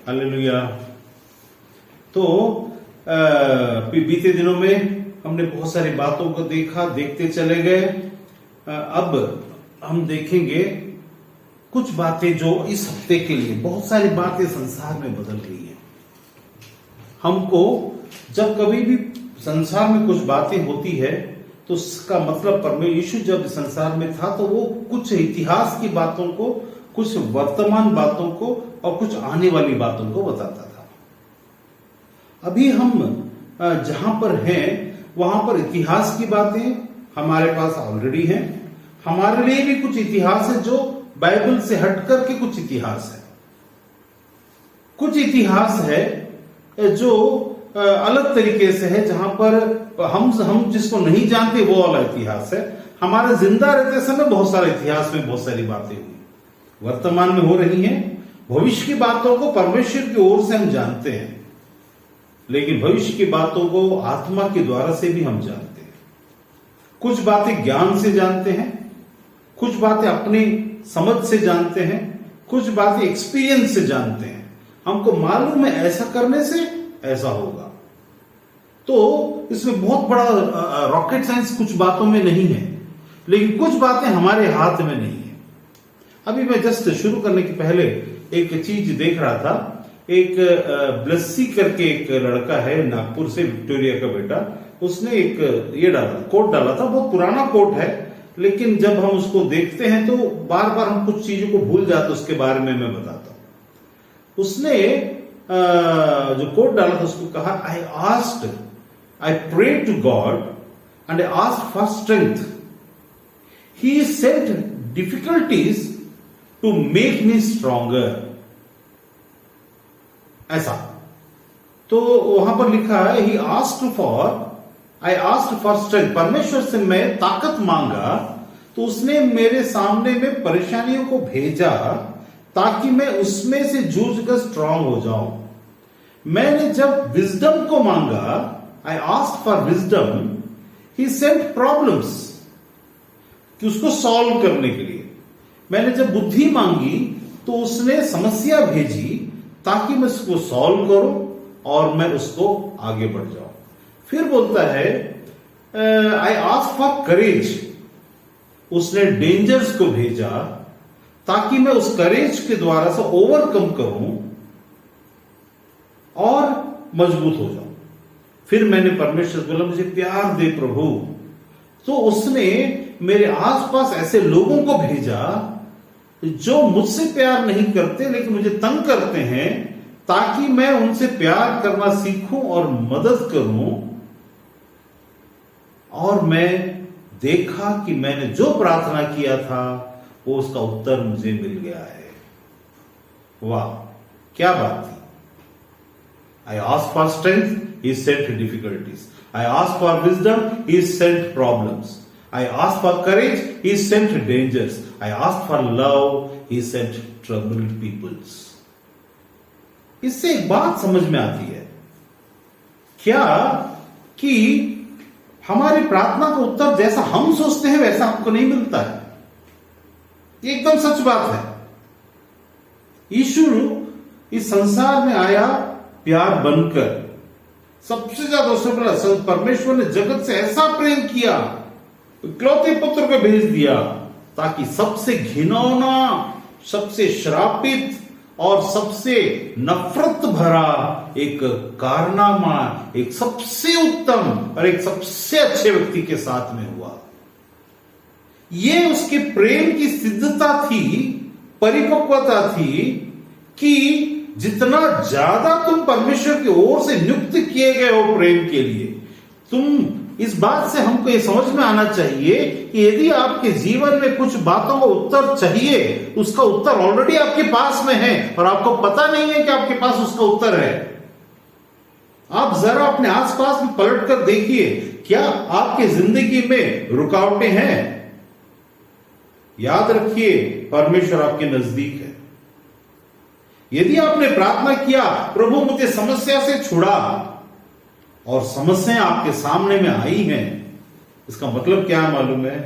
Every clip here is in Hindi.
हालेलुया। तो बीते दिनों में हमने बहुत सारी बातों को देखा, देखते चले गए। अब हम देखेंगे कुछ बातें जो इस हफ्ते के लिए, बहुत सारी बातें संसार में बदल रही है। हमको जब कभी भी संसार में कुछ बातें होती है तो उसका मतलब परमेश्वर यीशु जब संसार में था तो वो कुछ इतिहास की बातों को, कुछ वर्तमान बातों को और कुछ आने वाली बातों को बताता था। अभी हम जहां पर हैं वहां पर इतिहास की बातें हमारे पास ऑलरेडी हैं। हमारे लिए भी कुछ इतिहास है जो बाइबल से हटकर के कुछ इतिहास है। कुछ इतिहास है जो अलग तरीके से है, जहां पर हम जिसको नहीं जानते वो वाला इतिहास है। हमारे जिंदा रहते समय बहुत सारे इतिहास में बहुत सारी बातें हुई, वर्तमान में हो रही हैं। भविष्य की बातों को परमेश्वर की ओर से हम जानते हैं, लेकिन भविष्य की बातों को आत्मा के द्वारा से भी हम जानते हैं। कुछ बातें ज्ञान से जानते हैं, कुछ बातें अपनी समझ से जानते हैं, कुछ बातें एक्सपीरियंस से जानते हैं। हमको मालूम है ऐसा करने से ऐसा होगा। तो इसमें बहुत बड़ा रॉकेट साइंस कुछ बातों में नहीं है, लेकिन कुछ बातें हमारे हाथ में नहीं है। अभी मैं जस्ट शुरू करने के पहले एक चीज देख रहा था। एक ब्लेसी करके एक लड़का है नागपुर से, विक्टोरिया का बेटा, उसने एक ये डाला, कोट डाला था। बहुत पुराना कोट है, लेकिन जब हम उसको देखते हैं तो बार बार हम कुछ चीजों को भूल जाते, उसके बारे में मैं बताता हूं। उसने जो कोट डाला था उसको कहा, I prayed to God and I asked for strength. He sent difficulties to make me stronger. ऐसा तो वहां पर लिखा है, I asked for strength. परमेश्वर से मैं ताकत मांगा तो उसने मेरे सामने में परेशानियों को भेजा ताकि मैं उसमें से जूझ कर स्ट्रांग हो जाऊं। मैंने जब विजडम को मांगा, I asked for wisdom, he sent problems, कि उसको सॉल्व करने के लिए। मैंने जब बुद्धि मांगी तो उसने समस्या भेजी ताकि मैं उसको सॉल्व करूं और मैं उसको आगे बढ़ जाऊं। फिर बोलता है, I asked for courage, उसने डेंजर्स को भेजा ताकि मैं उस करेज के द्वारा से ओवरकम करूं और मजबूत हो जाऊं। फिर मैंने परमेश्वर से बोला, मुझे प्यार दे प्रभु। तो उसने मेरे आसपास ऐसे लोगों को भेजा जो मुझसे प्यार नहीं करते लेकिन मुझे तंग करते हैं, ताकि मैं उनसे प्यार करना सीखूं और मदद करूं। और मैं देखा कि मैंने जो प्रार्थना किया था वो उसका उत्तर मुझे मिल गया है। वाह, क्या बात थी। I asked for strength, he sent difficulties. I asked for wisdom, he sent problems. I asked for courage, he sent dangers. I asked for love, he sent troubled peoples. इससे एक बात समझ में आती है क्या कि हमारी प्रार्थना का उत्तर जैसा हम सोचते हैं वैसा हमको नहीं मिलता है। ये एकदम सच बात है। यीशु इस संसार में आया प्यार बनकर। सबसे ज्यादा उससे बड़ा, परमेश्वर ने जगत से ऐसा प्रेम किया, इकलौते पुत्र को भेज दिया ताकि सबसे घिनौना, सबसे श्रापित और सबसे नफरत भरा एक कारनामा एक सबसे उत्तम और एक सबसे अच्छे व्यक्ति के साथ में हुआ। ये उसके प्रेम की सिद्धता थी, परिपक्वता थी कि जितना ज्यादा तुम परमेश्वर की ओर से नियुक्त किए गए हो प्रेम के लिए, तुम इस बात से हमको ये समझ में आना चाहिए कि यदि आपके जीवन में कुछ बातों का उत्तर चाहिए, उसका उत्तर ऑलरेडी आपके पास में है और आपको पता नहीं है कि आपके पास उसका उत्तर है। आप जरा अपने आसपास में पलट कर देखिए, क्या आपकी जिंदगी में रुकावटें हैं? याद रखिए, परमेश्वर आपके नजदीक है। यदि आपने प्रार्थना किया, प्रभु मुझे समस्या से छुड़ा, और समस्याएं आपके सामने में आई हैं, इसका मतलब क्या मालूम है?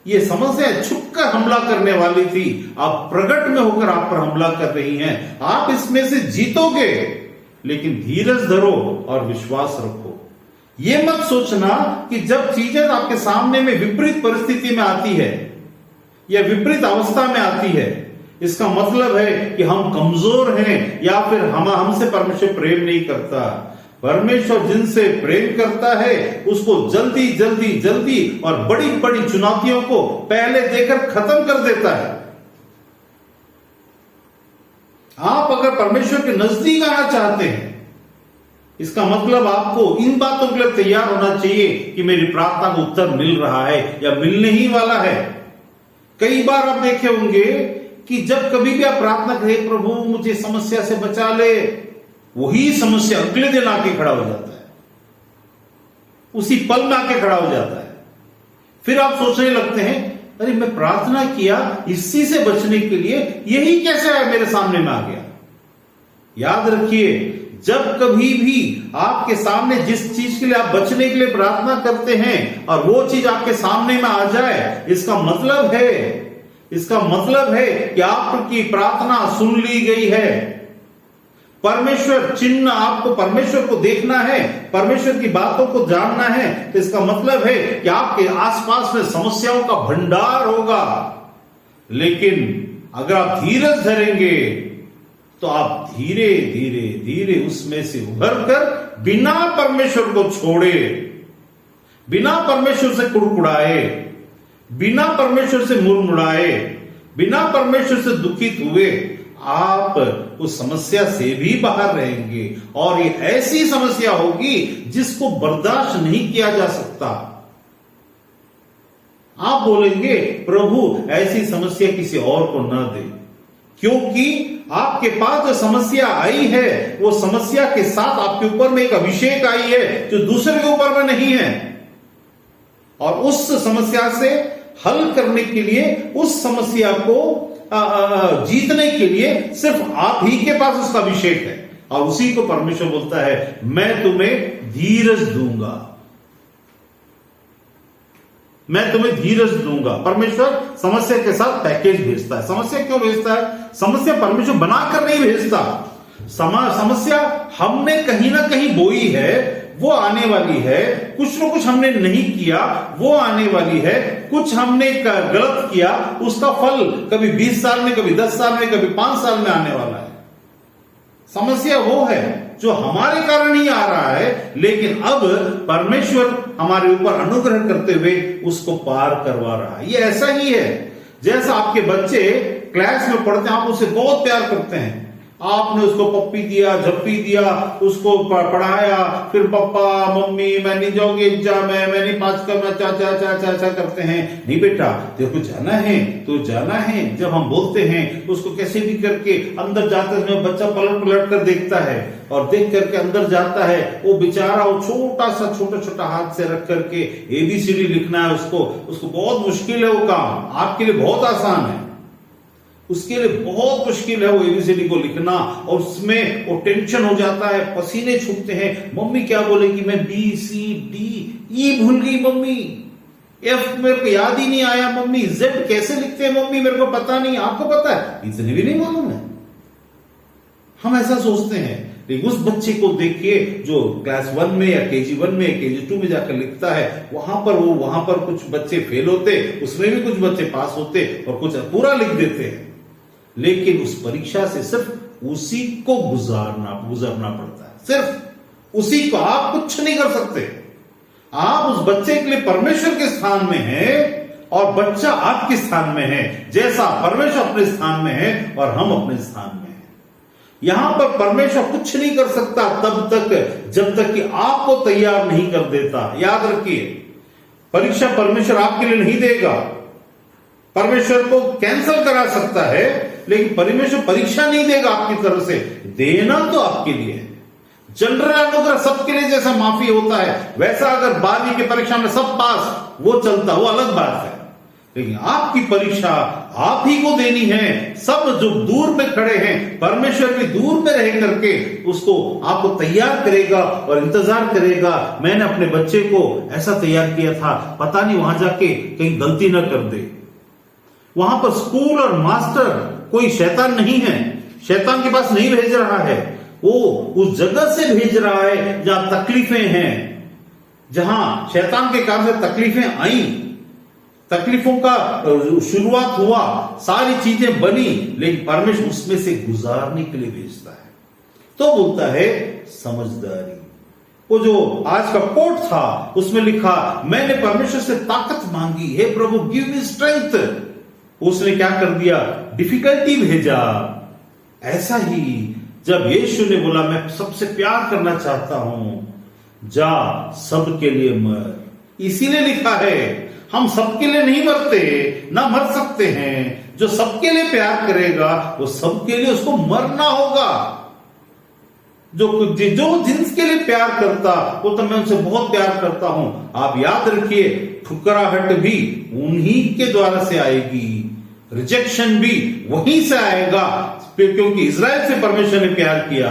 ये समस्या छुपकर हमला करने वाली थी, अब प्रकट में होकर आप पर हमला कर रही हैं। आप इसमें से जीतोगे, लेकिन धीरज धरो और विश्वास रखो। ये मत सोचना कि जब चीजें आपके सामने में विपरीत परिस्थिति में आती है या विपरीत अवस्था में आती है, इसका मतलब है कि हम कमजोर हैं या फिर हमसे परमेश्वर प्रेम नहीं करता। परमेश्वर जिनसे प्रेम करता है उसको जल्दी जल्दी जल्दी और बड़ी बड़ी चुनौतियों को पहले देकर खत्म कर देता है। आप अगर परमेश्वर के नजदीक आना चाहते हैं, इसका मतलब आपको इन बातों के लिए तैयार होना चाहिए कि मेरी प्रार्थना का उत्तर मिल रहा है या मिलने ही वाला है। कई बार आप देखे होंगे कि जब कभी भी आप प्रार्थना करें, प्रभु मुझे समस्या से बचा ले, वही समस्या अगले दिन आके खड़ा हो जाता है, उसी पल में आके खड़ा हो जाता है। फिर आप सोचने लगते हैं, अरे मैं प्रार्थना किया इसी से बचने के लिए, यही कैसे है मेरे सामने में आ गया। याद रखिए, जब कभी भी आपके सामने जिस चीज के लिए आप बचने के लिए प्रार्थना करते हैं और वो चीज आपके सामने में आ जाए, इसका मतलब है कि आपकी प्रार्थना सुन ली गई है। परमेश्वर चिन्ह, आपको परमेश्वर को देखना है, परमेश्वर की बातों को जानना है, तो इसका मतलब है कि आपके आसपास में समस्याओं का भंडार होगा। लेकिन अगर आप धीरज धरेंगे तो आप धीरे धीरे धीरे उसमें से उभर कर बिना परमेश्वर को छोड़े, बिना परमेश्वर से कुड़कुड़ाए, बिना परमेश्वर से मुड़मुड़ाए, बिना परमेश्वर से दुखित हुए आप उस समस्या से भी बाहर रहेंगे। और ये ऐसी समस्या होगी जिसको बर्दाश्त नहीं किया जा सकता। आप बोलेंगे, प्रभु ऐसी समस्या किसी और को ना दे, क्योंकि आपके पास जो समस्या आई है वो समस्या के साथ आपके ऊपर में एक अभिषेक आई है जो दूसरे के ऊपर में नहीं है। और उस समस्या से हल करने के लिए, उस समस्या को जीतने के लिए सिर्फ आप ही के पास उसका अभिषेक है। और उसी को परमेश्वर बोलता है, मैं तुम्हें धीरज दूंगा, मैं तुम्हें धीरज दूंगा। परमेश्वर समस्या के साथ पैकेज भेजता है। समस्या क्यों भेजता है? समस्या परमेश्वर बनाकर नहीं भेजता। समस्या हमने कहीं ना कहीं बोई है, वो आने वाली है। कुछ न कुछ हमने नहीं किया, वो आने वाली है। कुछ हमने गलत किया, उसका फल कभी 20 साल में, कभी 10 साल में, कभी 5 साल में आने वाला है। समस्या वो है जो हमारे कारण ही आ रहा है, लेकिन अब परमेश्वर हमारे ऊपर अनुग्रह करते हुए उसको पार करवा रहा है। ये ऐसा ही है जैसा आपके बच्चे क्लास में पढ़ते हैं, आप उसे बहुत प्यार करते हैं, आपने उसको पप्पी दिया, झप्पी दिया, उसको पढ़ाया, फिर पप्पा मम्मी मैं नहीं जाऊंगी एग्जाम में, मैं नहीं पास करना, चाचा चाचा चाचा करते हैं। नहीं बेटा, तेरे को जाना है तो जाना है। जब हम बोलते हैं उसको कैसे भी करके अंदर जाते समय बच्चा पलट पलट कर देखता है और देख करके अंदर जाता है। वो बेचारा वो छोटा छोटा हाथ से रख करके ABCD लिखना है, उसको बहुत मुश्किल है वो काम। आपके लिए बहुत आसान है, उसके लिए बहुत मुश्किल है वो ABCD को लिखना। और उसमें वो टेंशन हो जाता है, पसीने छूटते हैं। मम्मी क्या बोलेगी, मैं BCDE भूल गई मम्मी, F मेरे को याद ही नहीं आया मम्मी, Z कैसे लिखते हैं मम्मी मेरे को पता नहीं। आपको पता है? इतने भी नहीं मालूम है। हम ऐसा सोचते हैं। लेकिन उस बच्चे को देखिए जो क्लास 1 में या KG1 में KG2 में जाकर लिखता है, वहां पर कुछ बच्चे फेल होते, उसमें भी कुछ बच्चे पास होते और कुछ पूरा लिख देते हैं। लेकिन उस परीक्षा से सिर्फ उसी को गुजरना पड़ता है, सिर्फ उसी को। आप कुछ नहीं कर सकते। आप उस बच्चे के लिए परमेश्वर के स्थान में है और बच्चा आपके स्थान में है। जैसा परमेश्वर अपने स्थान में है और हम अपने स्थान में है। यहां पर परमेश्वर कुछ नहीं कर सकता तब तक जब तक कि आपको तैयार नहीं कर देता। याद रखिए, परीक्षा परमेश्वर आपके लिए नहीं देगा। परमेश्वर को कैंसिल करा सकता है, लेकिन परमेश्वर परीक्षा नहीं देगा आपकी तरफ से। देना तो आपके लिए है। जनरल अनुग्रह सबके लिए जैसा माफी होता है, वैसा अगर 12वीं की परीक्षा में सब पास, वो चलता, वो अलग बात है। लेकिन आपकी परीक्षा आप ही को देनी है। सब जो दूर में खड़े हैं, परमेश्वर भी दूर में रह करके उसको आपको तैयार करेगा और इंतजार करेगा। मैंने अपने बच्चे को ऐसा तैयार किया था, पता नहीं वहां जाके कहीं गलती ना कर दे। वहां पर स्कूल और मास्टर कोई शैतान नहीं है, शैतान के पास नहीं भेज रहा है, वो उस जगह से भेज रहा है जहां तकलीफें हैं, जहां शैतान के कारण से तकलीफें आई, तकलीफों का शुरुआत हुआ, सारी चीजें बनी, लेकिन परमेश्वर उसमें से गुजारने के लिए भेजता है। तो बोलता है समझदारी। वो जो आज का कोट था उसमें लिखा, मैंने परमेश्वर से ताकत मांगी, हे प्रभु गिव मी स्ट्रेंथ। उसने क्या कर दिया, डिफिकल्टी भेजा। ऐसा ही जब यीशु ने बोला मैं सबसे प्यार करना चाहता हूं, जा सबके लिए मर, इसीलिए लिखा है हम सबके लिए नहीं मरते, ना मर सकते हैं। जो सबके लिए प्यार करेगा वो सबके लिए उसको मरना होगा। जो जिनके लिए प्यार करता वो तो मैं उनसे बहुत प्यार करता हूं। आप याद रखिए, ठुकराहट भी उन्हीं के द्वारा से आएगी, रिजेक्शन भी वहीं से आएगा, क्योंकि इजराइल से परमेश्वर ने प्यार किया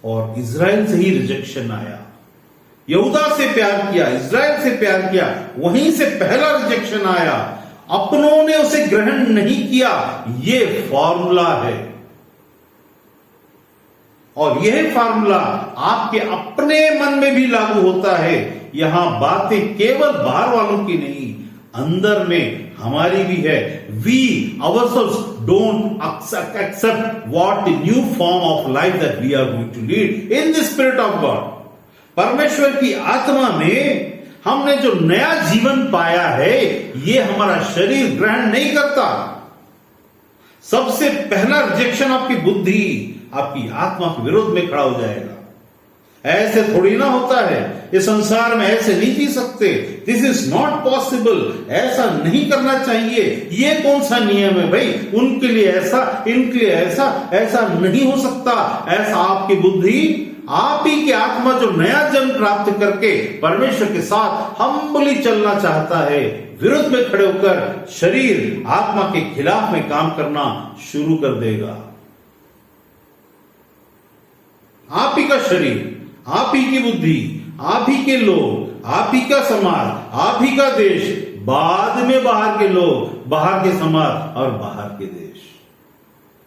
और इजराइल से ही रिजेक्शन आया। यहूदा से प्यार किया, इजराइल से प्यार किया, वहीं से पहला रिजेक्शन आया। अपनों ने उसे ग्रहण नहीं किया, ये फॉर्मूला है। और यह फॉर्मूला आपके अपने मन में भी लागू होता है। यहां बातें केवल बाहर वालों की नहीं, अंदर में हमारी भी है। We ourselves don't accept what the new form of life that we are going to lead in the spirit of God. परमेश्वर की आत्मा में हमने जो नया जीवन पाया है, ये हमारा शरीर ग्रहण नहीं करता। सबसे पहला रिजेक्शन आपकी बुद्धि, आपकी आत्मा के विरोध में खड़ा हो जाएगा। ऐसे थोड़ी ना होता है, इस संसार में ऐसे नहीं जी सकते, दिस इज नॉट पॉसिबल, ऐसा नहीं करना चाहिए, ये कौन सा नियम है भाई, उनके लिए ऐसा, इनके लिए ऐसा, ऐसा नहीं हो सकता। ऐसा आपकी बुद्धि, आप ही की आत्मा जो नया जन्म प्राप्त करके परमेश्वर के साथ हम्बली चलना चाहता है, विरुद्ध में खड़े होकर शरीर आत्मा के खिलाफ में काम करना शुरू कर देगा। आप ही का शरीर, आप ही की बुद्धि, आप ही के लोग, आप ही का समाज, आप ही का देश, बाद में बाहर के लोग, बाहर के समाज और बाहर के देश।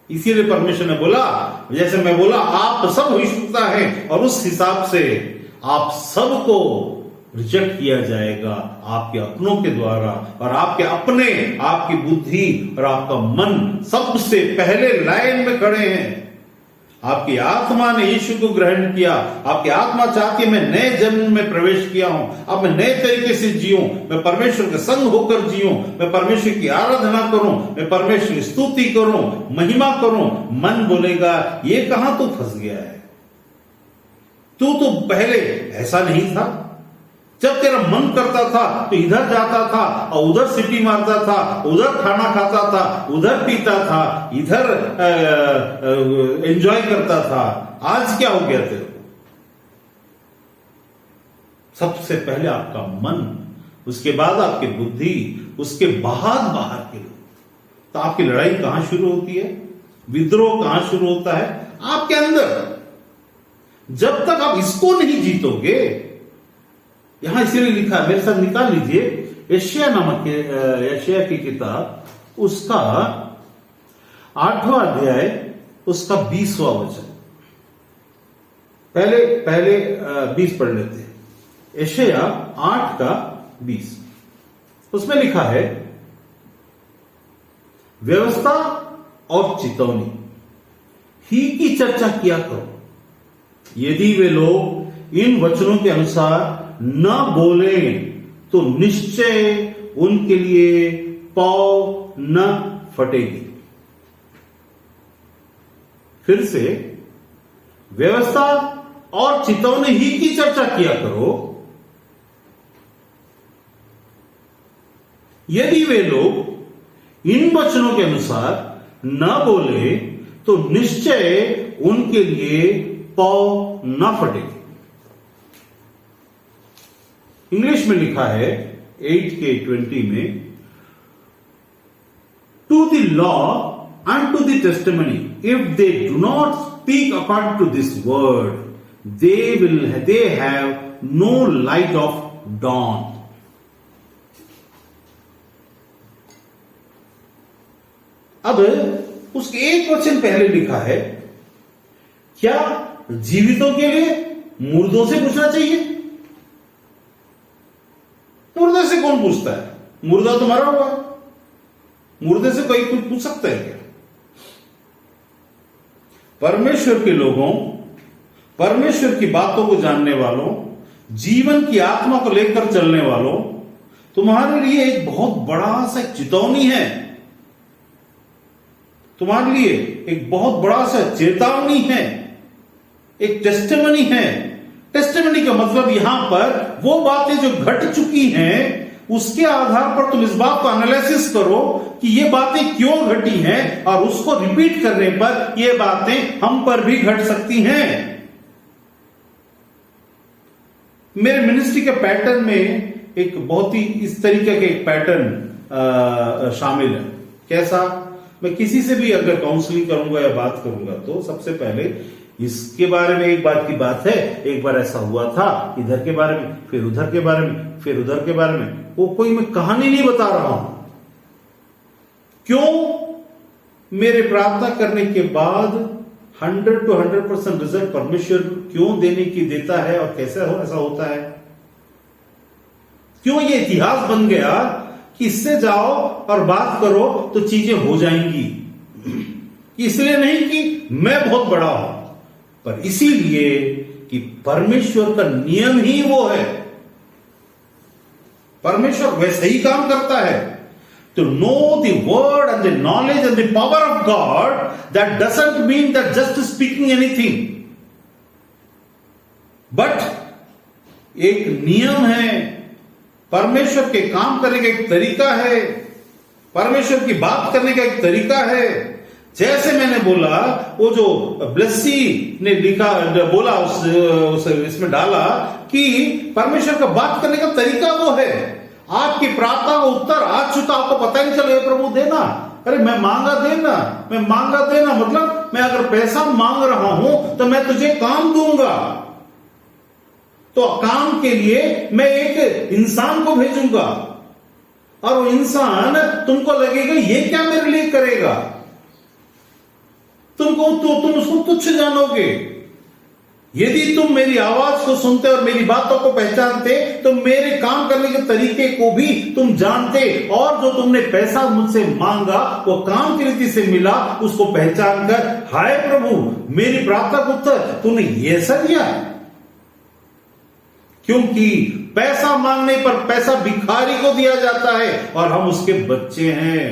इसीलिए परमेश्वर ने बोला, जैसे मैं बोला, आप सब विश्वता है और उस हिसाब से आप सबको रिजेक्ट किया जाएगा आपके अपनों के द्वारा। और आपके अपने, आपकी बुद्धि और आपका मन सबसे पहले लाइन में खड़े हैं। आपकी आत्मा ने यीशु को ग्रहण किया, आपकी आत्मा चाहती है मैं नए जन्म में प्रवेश किया हूं, अब मैं नए तरीके से जीऊं, मैं परमेश्वर के संग होकर जीऊं, मैं परमेश्वर की आराधना करूं, मैं परमेश्वर की स्तुति करूं, महिमा करूं। मन बोलेगा ये कहां तू फंस गया है, तू तो पहले ऐसा नहीं था। जब तेरा मन करता था तो इधर जाता था और उधर सीटी मारता था, उधर खाना खाता था, उधर पीता था, इधर एंजॉय करता था। आज क्या हो गया तेरे को? सबसे पहले आपका मन, उसके बाद आपकी बुद्धि, उसके बाद बाहर के लोग। तो आपकी लड़ाई कहां शुरू होती है, विद्रोह कहां शुरू होता है? आपके अंदर। जब तक आप इसको नहीं जीतोगे, यहां इसीलिए लिखा है, मेरे साथ निकाल लीजिए, यशायाह नामक यशायाह की किताब, उसका 8वां अध्याय, उसका 20वां वचन। पहले 20 पढ़ लेते हैं। यशायाह 8 का 20, उसमें लिखा है, व्यवस्था और चितौनी ही की चर्चा किया करो, यदि वे लोग इन वचनों के अनुसार न बोले तो निश्चय उनके लिए पाँव न फटेगी। फिर से, व्यवस्था और चितौनी ही की चर्चा किया करो, यदि वे लोग इन वचनों के अनुसार न बोले तो निश्चय उनके लिए पाँव न फटेगी। इंग्लिश में लिखा है 8 के 20 में, the law and to the testimony. If they do not speak according to this word, they have no light of dawn. अब उसके एक वचन पहले लिखा है, क्या जीवितों के लिए मुर्दों से पूछना चाहिए? मुर्दे से कौन पूछता है? मुर्दा तो मरा हुआ है, मुर्दे से कोई कुछ पूछ सकता है क्या? परमेश्वर के लोगों, परमेश्वर की बातों को जानने वालों, जीवन की आत्मा को लेकर चलने वालों, तुम्हारे लिए एक बहुत बड़ा सा चेतावनी है, तुम्हारे लिए एक बहुत बड़ा सा चेतावनी है, एक टेस्टिमनी है। टेस्टिमनी का मतलब यहां पर वो बातें जो घट चुकी हैं उसके आधार पर तुम इस बात को एनालिसिस करो कि ये बातें क्यों घटी हैं, और उसको रिपीट करने पर ये बातें हम पर भी घट सकती हैं। मेरे मिनिस्ट्री के पैटर्न में एक बहुत ही इस तरीके के एक पैटर्न शामिल है। कैसा? मैं किसी से भी अगर काउंसलिंग करूंगा या बात करूंगा तो सबसे पहले इसके बारे में एक बात की बात है, एक बार ऐसा हुआ था, इधर के बारे में, फिर उधर के बारे में, फिर उधर के बारे में। वो कोई मैं कहानी नहीं बता रहा हूं। क्यों? मेरे प्रार्थना करने के बाद 100 to 100% रिजल्ट परमेश्वर क्यों देने की देता है और कैसे ऐसा होता है? क्यों ये इतिहास बन गया कि इससे जाओ और बात करो तो चीजें हो जाएंगी? इसलिए नहीं कि मैं बहुत बड़ा हूं, पर इसीलिए कि परमेश्वर का नियम ही वो है। परमेश्वर वैसे ही काम करता है। To know the word and the knowledge and the power of God, that doesn't mean that just speaking anything. But एक नियम है, परमेश्वर के काम करने का एक तरीका है, परमेश्वर की बात करने का एक तरीका है। जैसे मैंने बोला, वो जो ब्लेसी ने लिखा बोला उस इसमें डाला कि परमेश्वर का बात करने का तरीका वो है। आपकी प्रार्थना का उत्तर आ चुका, आपको पता ही नहीं चले, प्रभु देना, अरे मैं मांगा देना, मैं मांगा देना, मतलब मैं अगर पैसा मांग रहा हूं तो मैं तुझे काम दूंगा। तो काम के लिए मैं एक इंसान को भेजूंगा और वो इंसान तुमको लगेगा ये क्या मेरे लिए करेगा, तुम उसको तुच्छ जानोगे। यदि तुम मेरी आवाज को सुनते और मेरी बातों को पहचानते तो मेरे काम करने के तरीके को भी तुम जानते, और जो तुमने पैसा मुझसे मांगा वो काम की रीति से मिला, उसको पहचान कर हाय प्रभु मेरी प्रार्थना को उत्तर तूने ये सब दिया। क्योंकि पैसा मांगने पर पैसा भिखारी को दिया जाता है और हम उसके बच्चे हैं।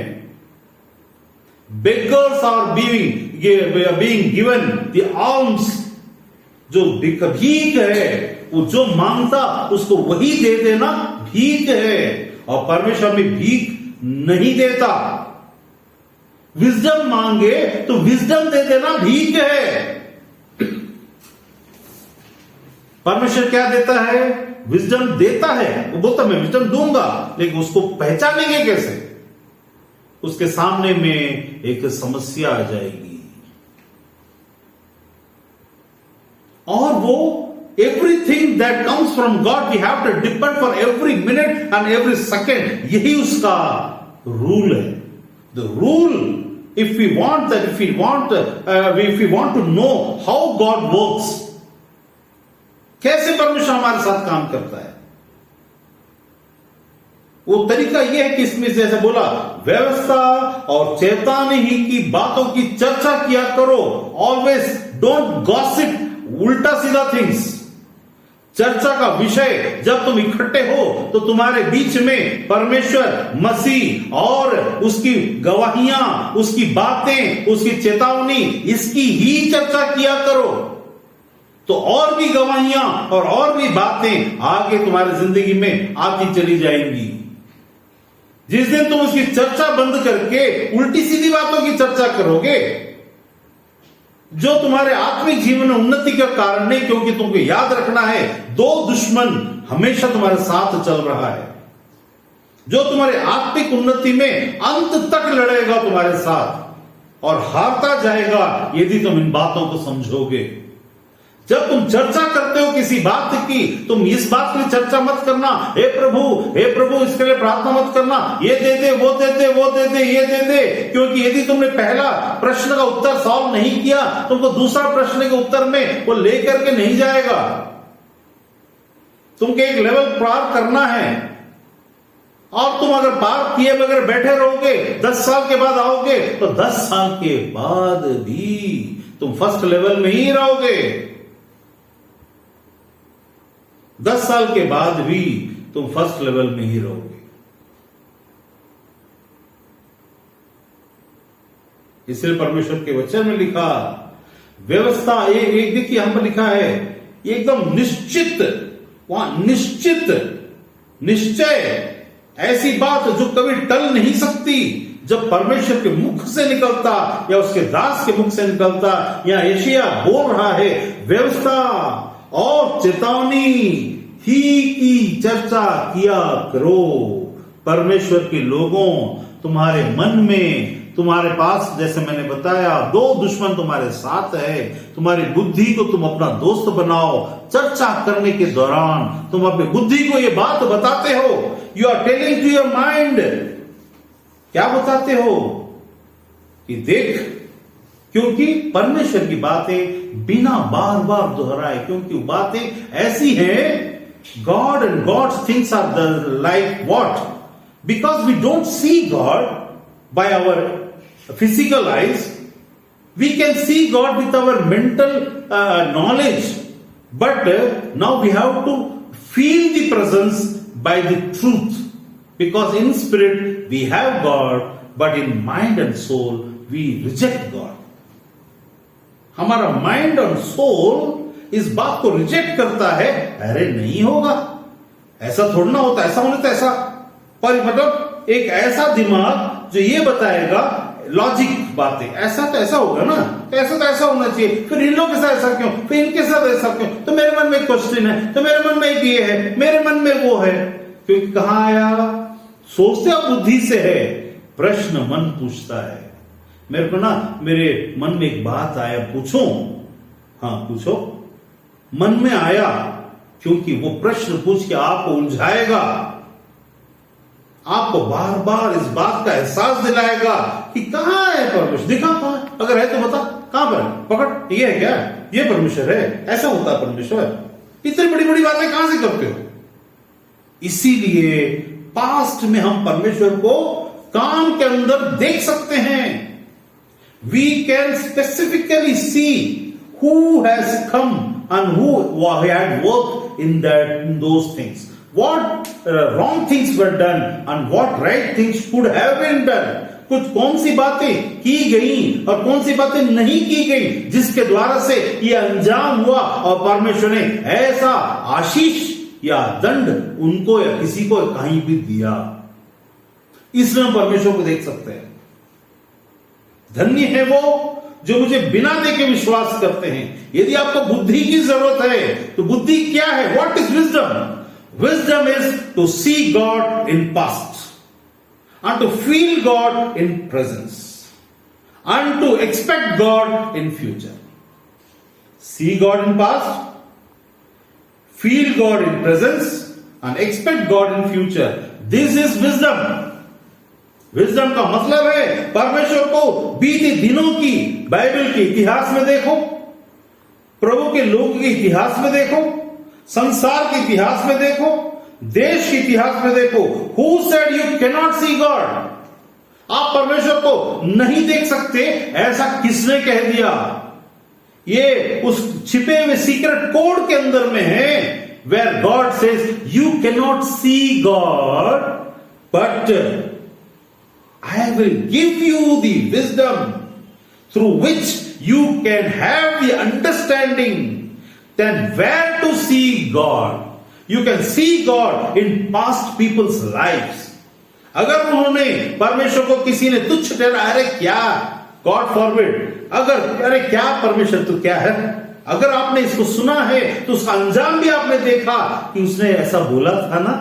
Beggars are being given the alms। जो भीख है, वो जो मांगता उसको वही दे देना भीख है, और परमेश्वर में भीख नहीं देता। विजडम मांगे तो विजडम दे देना भीख है। परमेश्वर क्या देता है? विजडम देता है। वो बोलता मैं विजडम दूंगा, लेकिन उसको पहचानेंगे कैसे? उसके सामने में एक समस्या आ जाएगी, और वो everything that comes from God we have to depend for every minute and every second. यही उसका रूल है। The rule, if we want that, if we want to know how God works, कैसे परमेश्वर हमारे साथ काम करता है, वो तरीका यह है कि इसमें जैसे बोला व्यवस्था और चेतावनी ही की बातों की चर्चा किया करो। ऑलवेज डोंट गॉसिप, उल्टा सीधा थिंग्स। चर्चा का विषय जब तुम इकट्ठे हो तो तुम्हारे बीच में परमेश्वर, मसीह और उसकी गवाहियां, उसकी बातें, उसकी चेतावनी, इसकी ही चर्चा किया करो। तो और भी गवाहियां और भी बातें आगे तुम्हारी जिंदगी में आती चली जाएंगी। जिस दिन तुम उसकी चर्चा बंद करके उल्टी सीधी बातों की चर्चा करोगे, जो तुम्हारे आत्मिक जीवन में उन्नति का कारण नहीं, क्योंकि तुमको याद रखना है दो दुश्मन हमेशा तुम्हारे साथ चल रहा है। जो तुम्हारे आत्मिक उन्नति में अंत तक लड़ेगा तुम्हारे साथ और हारता जाएगा यदि तुम इन बातों को समझोगे। जब तुम चर्चा करते हो किसी बात की, तुम इस बात की चर्चा मत करना, हे प्रभु इसके लिए प्रार्थना मत करना, ये दे दे, वो दे दे, वो दे दे, ये दे दे। क्योंकि यदि तुमने पहला प्रश्न का उत्तर सॉल्व नहीं किया, तुमको दूसरा प्रश्न के उत्तर में वो लेकर के नहीं जाएगा। तुमको एक लेवल पार करना है और तुम अगर पार किए बगैर बैठे रहोगे, 10 साल के बाद आओगे तो 10 साल के बाद भी तुम फर्स्ट लेवल में ही रहोगे। 10 साल के बाद भी तुम फर्स्ट लेवल में ही रहोगे। इसलिए परमेश्वर के वचन में लिखा व्यवस्था, एक देखिए हम पर लिखा है एकदम निश्चित, वहां निश्चय, ऐसी बात जो कभी टल नहीं सकती। जब परमेश्वर के मुख से निकलता या उसके दास के मुख से निकलता, या यशायाह बोल रहा है व्यवस्था और चेतावनी ही की चर्चा किया करो। परमेश्वर के लोगों, तुम्हारे मन में, तुम्हारे पास, जैसे मैंने बताया, 2 दुश्मन तुम्हारे साथ है। तुम्हारी बुद्धि को तुम अपना दोस्त बनाओ। चर्चा करने के दौरान तुम अपनी बुद्धि को ये बात बताते हो, you are telling to your mind. क्या बताते हो कि देख, क्योंकि परमेश्वर की बातें बिना बार बार दोहराए, क्योंकि वो बातें ऐसी हैं, God and God's things are like what? Because we don't see God by our physical eyes, we can see God with our mental knowledge, but now we have to feel the presence by the truth, because in spirit we have God, but in mind and soul we reject God. हमारा माइंड और सोल इस बात को रिजेक्ट करता है, अरे नहीं होगा, ऐसा थोड़ा ना होता, ऐसा होने तो ऐसा, पर मतलब एक ऐसा दिमाग जो ये बताएगा लॉजिक बातें, ऐसा तो ऐसा होगा ना, तो ऐसा होना चाहिए, फिर इन लोगों के साथ ऐसा क्यों, फिर इनके साथ ऐसा क्यों, तो मेरे मन में एक क्वेश्चन है, तो मेरे मन में एक ये है, मेरे मन में वो है। क्योंकि कहां आया, सोचते आप बुद्धि से है, प्रश्न मन पूछता है। मेरे को ना, मेरे मन में एक बात आया, पूछूं? हाँ पूछो। मन में आया, क्योंकि वो प्रश्न पूछ के आपको उलझाएगा, आपको बार बार इस बात का एहसास दिलाएगा कि कहां है परमेश्वर, दिखा कहां है, अगर है तो बता कहां पर, पकड़, ये है क्या, ये परमेश्वर है, ऐसा होता है परमेश्वर, इतनी बड़ी बड़ी बातें कहां से करते हो। इसीलिए पास्ट में हम परमेश्वर को काम के अंदर देख सकते हैं। We can specifically see who has come and who had worked in those things, what wrong things were done and what right things could have been done। कुछ कौन सी बातें की गई और कौन सी बातें नहीं की गई, जिसके द्वारा से ये अंजाम हुआ और परमेश्वर ने ऐसा आशीष या दंड उनको या किसी को कहीं भी दिया। इसमें हम परमेश्वर को देख सकते हैं। धन्य है वो जो मुझे बिना देखे विश्वास करते हैं। यदि आपको बुद्धि की जरूरत है तो बुद्धि क्या है, what is wisdom? Wisdom is to see God in past and to feel God in presence and to expect God in future. See God in past, feel God in presence and expect God in future. This is wisdom. Wisdom का मतलब है परमेश्वर को बीते दिनों की, बाइबल के इतिहास में देखो, प्रभु के लोग के इतिहास में देखो, संसार के इतिहास में देखो, देश के इतिहास में देखो। Who said you cannot see God? आप परमेश्वर को नहीं देख सकते, ऐसा किसने कह दिया? ये उस छिपे हुए सीक्रेट कोड के अंदर में है, where God says you cannot see God, but I will give you the wisdom through which you can have the understanding then where to see God. You can see God in past people's lives. अगर उन्होंने परमेश्वर को किसी ने तुच्छ ठहरा, अरे क्या, गॉड फॉरबिड, अरे क्या परमेश्वर तो क्या है, अगर आपने इसको सुना है तो उसका अंजाम भी आपने देखा कि उसने ऐसा बोला था ना।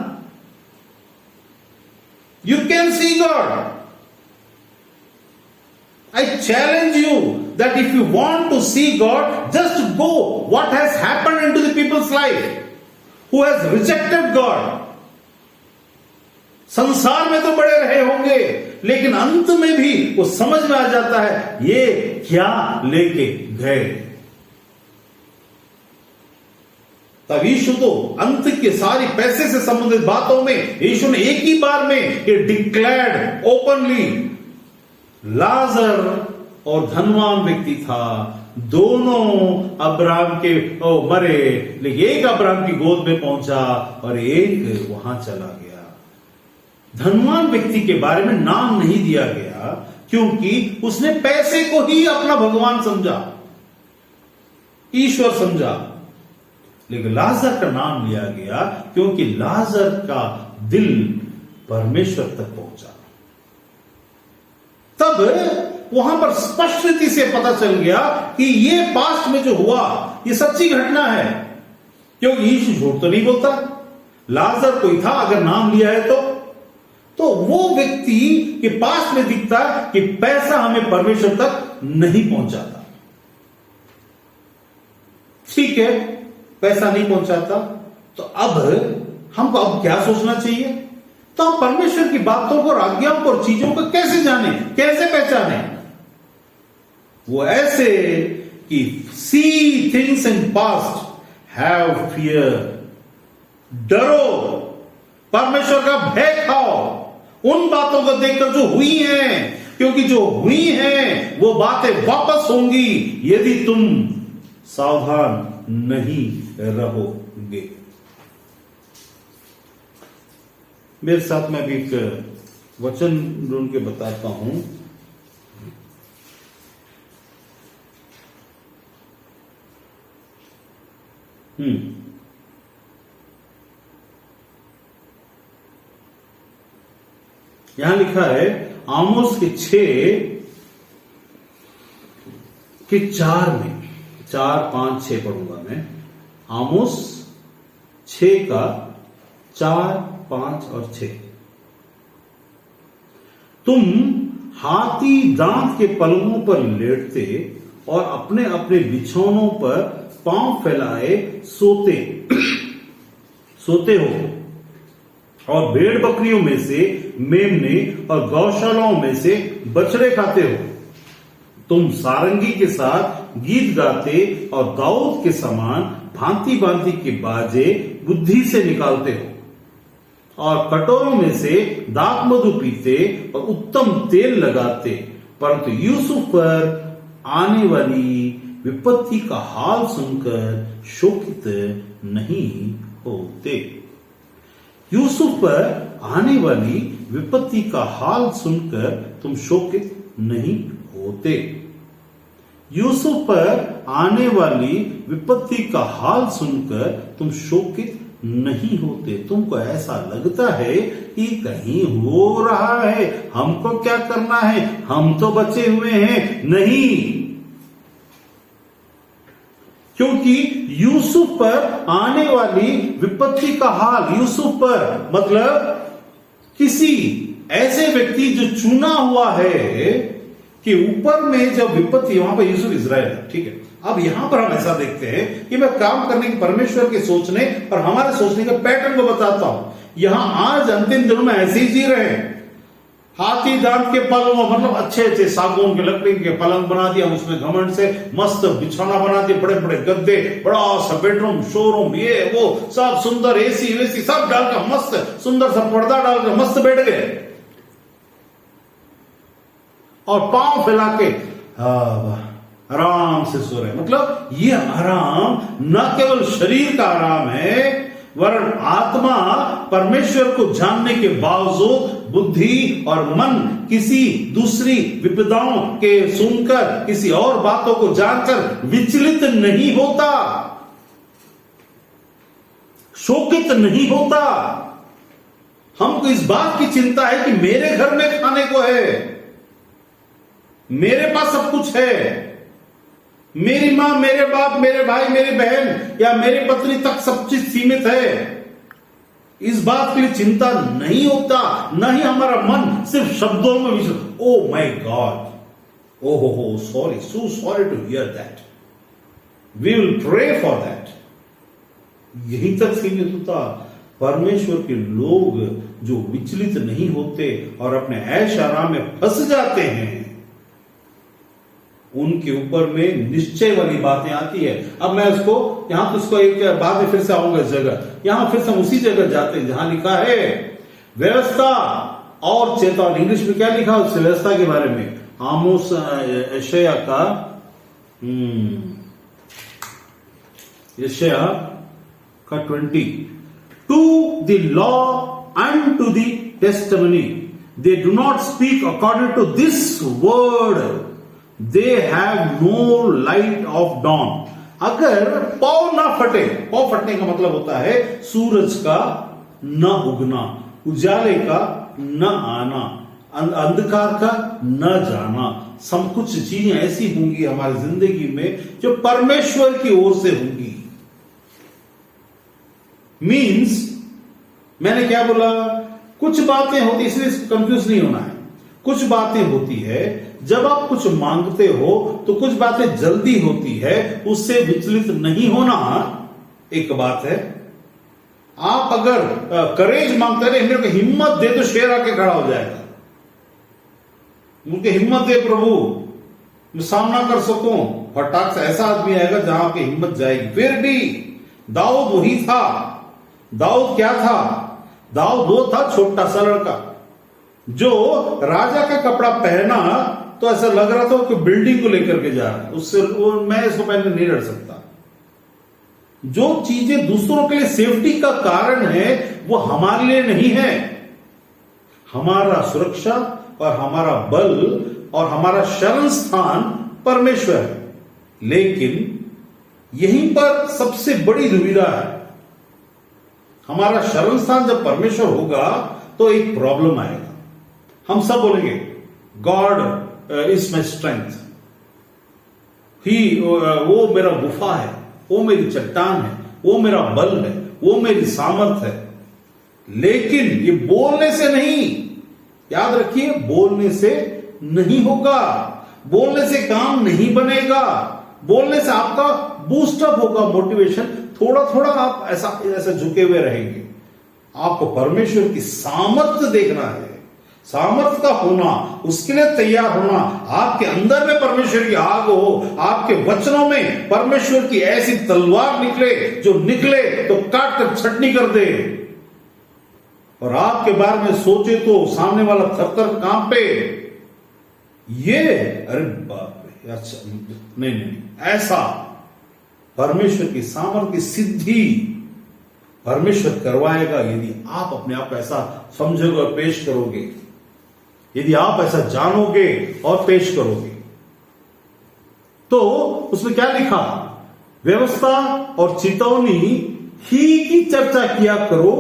You can see God. I challenge you that if you want to see God, just go what has happened into the people's life who has rejected God. संसार में तो बड़े रहे होंगे, लेकिन अंत में भी वो समझ में आ जाता है ये क्या लेके गए। तब यीशु तो अंत के सारी पैसे से संबंधित बातों में यीशु ने एक ही बार में ये डिक्लेयर्ड ओपनली, लाजर और धनवान व्यक्ति था, दोनों अब्राहम के मरे, लेकिन एक अब्राहम की गोद में पहुंचा और एक वहां चला गया। धनवान व्यक्ति के बारे में नाम नहीं दिया गया क्योंकि उसने पैसे को ही अपना भगवान समझा, ईश्वर समझा। लेकिन लाजर का नाम लिया गया क्योंकि लाजर का दिल परमेश्वर तक पहुंचा। तब वहां पर स्पष्ट रीति से पता चल गया कि ये पास्ट में जो हुआ ये सच्ची घटना है, क्योंकि यीशु झूठ तो नहीं बोलता। लाजर कोई था, अगर नाम लिया है तो वो व्यक्ति के पास में दिखता कि पैसा हमें परमेश्वर तक नहीं पहुंचाता। ठीक है, पैसा नहीं पहुंचाता, तो अब हमको अब क्या सोचना चाहिए? तो हम परमेश्वर की बातों को, आज्ञाओं को और चीजों को कैसे जाने, कैसे पहचाने? वो ऐसे कि see things in past, have fear, डरो, परमेश्वर का भय खाओ उन बातों को देखकर जो हुई हैं, क्योंकि जो हुई हैं वो बातें वापस होंगी यदि तुम सावधान नहीं रहोगे। मेरे साथ मैं भी एक वचन ढूंढ के बताता हूं। यहां लिखा है आमोस के 6:4 में, 4, 5, 6 पढ़ूंगा मैं। आमोस 6:4, 5 और 6। तुम हाथी दांत के पलंगों पर लेटते और अपने अपने बिछौनों पर पांव फैलाए सोते हो, और भेड़ बकरियों में से मेमने और गौशालाओं में से बछड़े खाते हो। तुम सारंगी के साथ गीत गाते और दाऊद के समान भांति भांति के बाजे बुद्धि से निकालते हो, और कटोरों में से दाख मधु पीते और उत्तम तेल लगाते, परंतु यूसुफ पर आने वाली विपत्ति का हाल सुनकर शोकित नहीं होते। यूसुफ पर आने वाली विपत्ति का हाल सुनकर तुम शोकित नहीं होते। यूसुफ पर आने वाली विपत्ति का हाल सुनकर तुम शोकित नहीं होते। तुमको ऐसा लगता है कि कहीं हो रहा है, हमको क्या करना है, हम तो बचे हुए हैं। नहीं, क्योंकि यूसुफ पर आने वाली विपत्ति का हाल, यूसुफ पर मतलब किसी ऐसे व्यक्ति जो चुना हुआ है कि ऊपर में जब विपत्ति, वहां पर यूसुफ इजराइल है, ठीक है। अब यहां पर हम ऐसा देखते हैं कि मैं काम करने की परमेश्वर के सोचने और हमारे सोचने के पैटर्न को बताता हूं। यहां आज अंतिम दिनों में ऐसे ही जी रहे हैं। हाथी दांत के पलंग, मतलब अच्छे अच्छे सागौन के लकड़ी के पलंग बना दिया, उसमें घमंड से मस्त बिछौना बना दिया, बड़े बड़े गद्दे, बड़ा सा बेडरूम, शोरूम, ये वो सब सुंदर, एसी वेसी सब डालकर मस्त सुंदर सा पर्दा डालकर मस्त बैठ गए और पांव फैला के आराम से सो रहे। मतलब ये आराम न केवल शरीर का आराम है, वरन आत्मा परमेश्वर को जानने के बावजूद बुद्धि और मन किसी दूसरी विपदाओं के सुनकर, किसी और बातों को जानकर विचलित नहीं होता, शोकित नहीं होता। हमको इस बात की चिंता है कि मेरे घर में खाने को है, मेरे पास सब कुछ है, मेरी मां, मेरे बाप, मेरे भाई, मेरी बहन या मेरी पत्नी तक सब चीज सीमित है। इस बात के लिए चिंता नहीं होता, न ही हमारा मन सिर्फ शब्दों में विचलित, ओ माय गॉड, ओ हो sorry, so sorry to hear that, we will pray for that. यहीं तक सीमित होता। परमेश्वर के लोग जो विचलित नहीं होते और अपने ऐश आराम में फंस जाते हैं, उनके ऊपर में निश्चय वाली बातें आती है। अब मैं इसको यहां तो इसको एक बाद में फिर से आऊंगा इस जगह, यहां फिर से हम उसी जगह जाते हैं जहां लिखा है व्यवस्था और चेतावनी। इंग्लिश में क्या लिखा उस व्यवस्था के बारे में? आमोस यशायाह का यशायाह का 20, to the law and to the testimony they do not speak according to this word, they have no light of dawn. अगर पौ ना फटे, पौ फटने का मतलब होता है सूरज का न उगना, उजाले का न आना, अंधकार का न जाना। सब कुछ चीजें ऐसी होंगी हमारी जिंदगी में जो परमेश्वर की ओर से होंगी। मीन्स मैंने क्या बोला, कुछ बातें होती, इसलिए कंफ्यूज नहीं होना है। कुछ बातें होती है जब आप कुछ मांगते हो तो कुछ बातें जल्दी होती है, उससे विचलित नहीं होना एक बात है। आप अगर करेज मांगते रहे, मेरे को हिम्मत दे तो शेर आके खड़ा हो जाएगा। मुझे हिम्मत दे प्रभु, मैं सामना कर सकूं, फटाक से ऐसा आदमी आएगा जहां आपकी हिम्मत जाएगी। फिर भी दाऊद वही था। दाऊद क्या था? दाऊद वो था छोटा सा लड़का जो राजा का कपड़ा पहना तो ऐसा लग रहा था कि बिल्डिंग को लेकर के जा रहा है। उससे मैं इसको पहनने नहीं डर सकता। जो चीजें दूसरों के लिए सेफ्टी का कारण है वो हमारे लिए नहीं है। हमारा सुरक्षा और हमारा बल और हमारा शरण स्थान परमेश्वर है। लेकिन यहीं पर सबसे बड़ी दुविधा है। हमारा शरण स्थान जब परमेश्वर होगा तो एक प्रॉब्लम आएगा। हम सब बोलेंगे गॉड इज माई स्ट्रेंथ, ही वो मेरा गुफा है, वो मेरी चट्टान है, वो मेरा बल है, वो मेरी सामर्थ है। लेकिन ये बोलने से नहीं, याद रखिए, बोलने से नहीं होगा। बोलने से काम नहीं बनेगा। बोलने से आपका बूस्टअप होगा, मोटिवेशन, थोड़ा थोड़ा आप ऐसा झुके हुए रहेंगे। आपको परमेश्वर की सामर्थ्य देखना है, सामर्थ्य का होना, उसके लिए तैयार होना। आपके अंदर में परमेश्वर की आग हो, आपके वचनों में परमेश्वर की ऐसी तलवार निकले जो निकले तो काट कर छटनी कर दे, और आपके बारे में सोचे तो सामने वाला थर-थर कांपे। ये अरे बाप रे, अच्छा नहीं, ऐसा परमेश्वर की सामर्थ्य की सिद्धि परमेश्वर करवाएगा यदि आप अपने आप को ऐसा समझोगे और पेश करोगे, यदि आप ऐसा जानोगे और पेश करोगे। तो उसमें क्या लिखा? व्यवस्था और चेतावनी ही की चर्चा किया करो,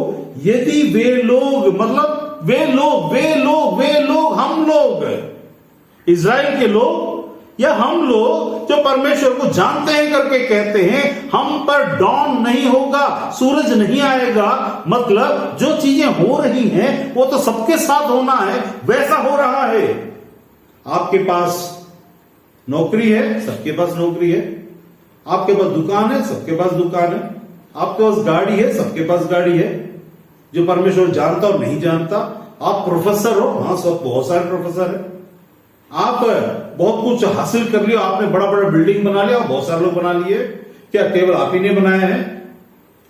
यदि वे लोग, मतलब वे लोग, हम लोग, इज़राइल के लोग या हम लोग जो परमेश्वर को जानते हैं करके कहते हैं हम पर डॉन नहीं होगा, सूरज नहीं आएगा। मतलब जो चीजें हो रही हैं वो तो सबके साथ होना है, वैसा हो रहा है। आपके पास नौकरी है, सबके पास नौकरी है। आपके पास दुकान है, सबके पास दुकान है। आपके पास गाड़ी है, सबके पास गाड़ी है। जो परमेश्वर जानता और नहीं जानता। आप प्रोफेसर हो, हाँ, सब बहुत सारे प्रोफेसर है। आप बहुत कुछ हासिल कर लिया, आपने बड़ा बड़ा बिल्डिंग बना लिया, बहुत सारे लोग बना लिए। क्या केवल आप ही ने बनाया है?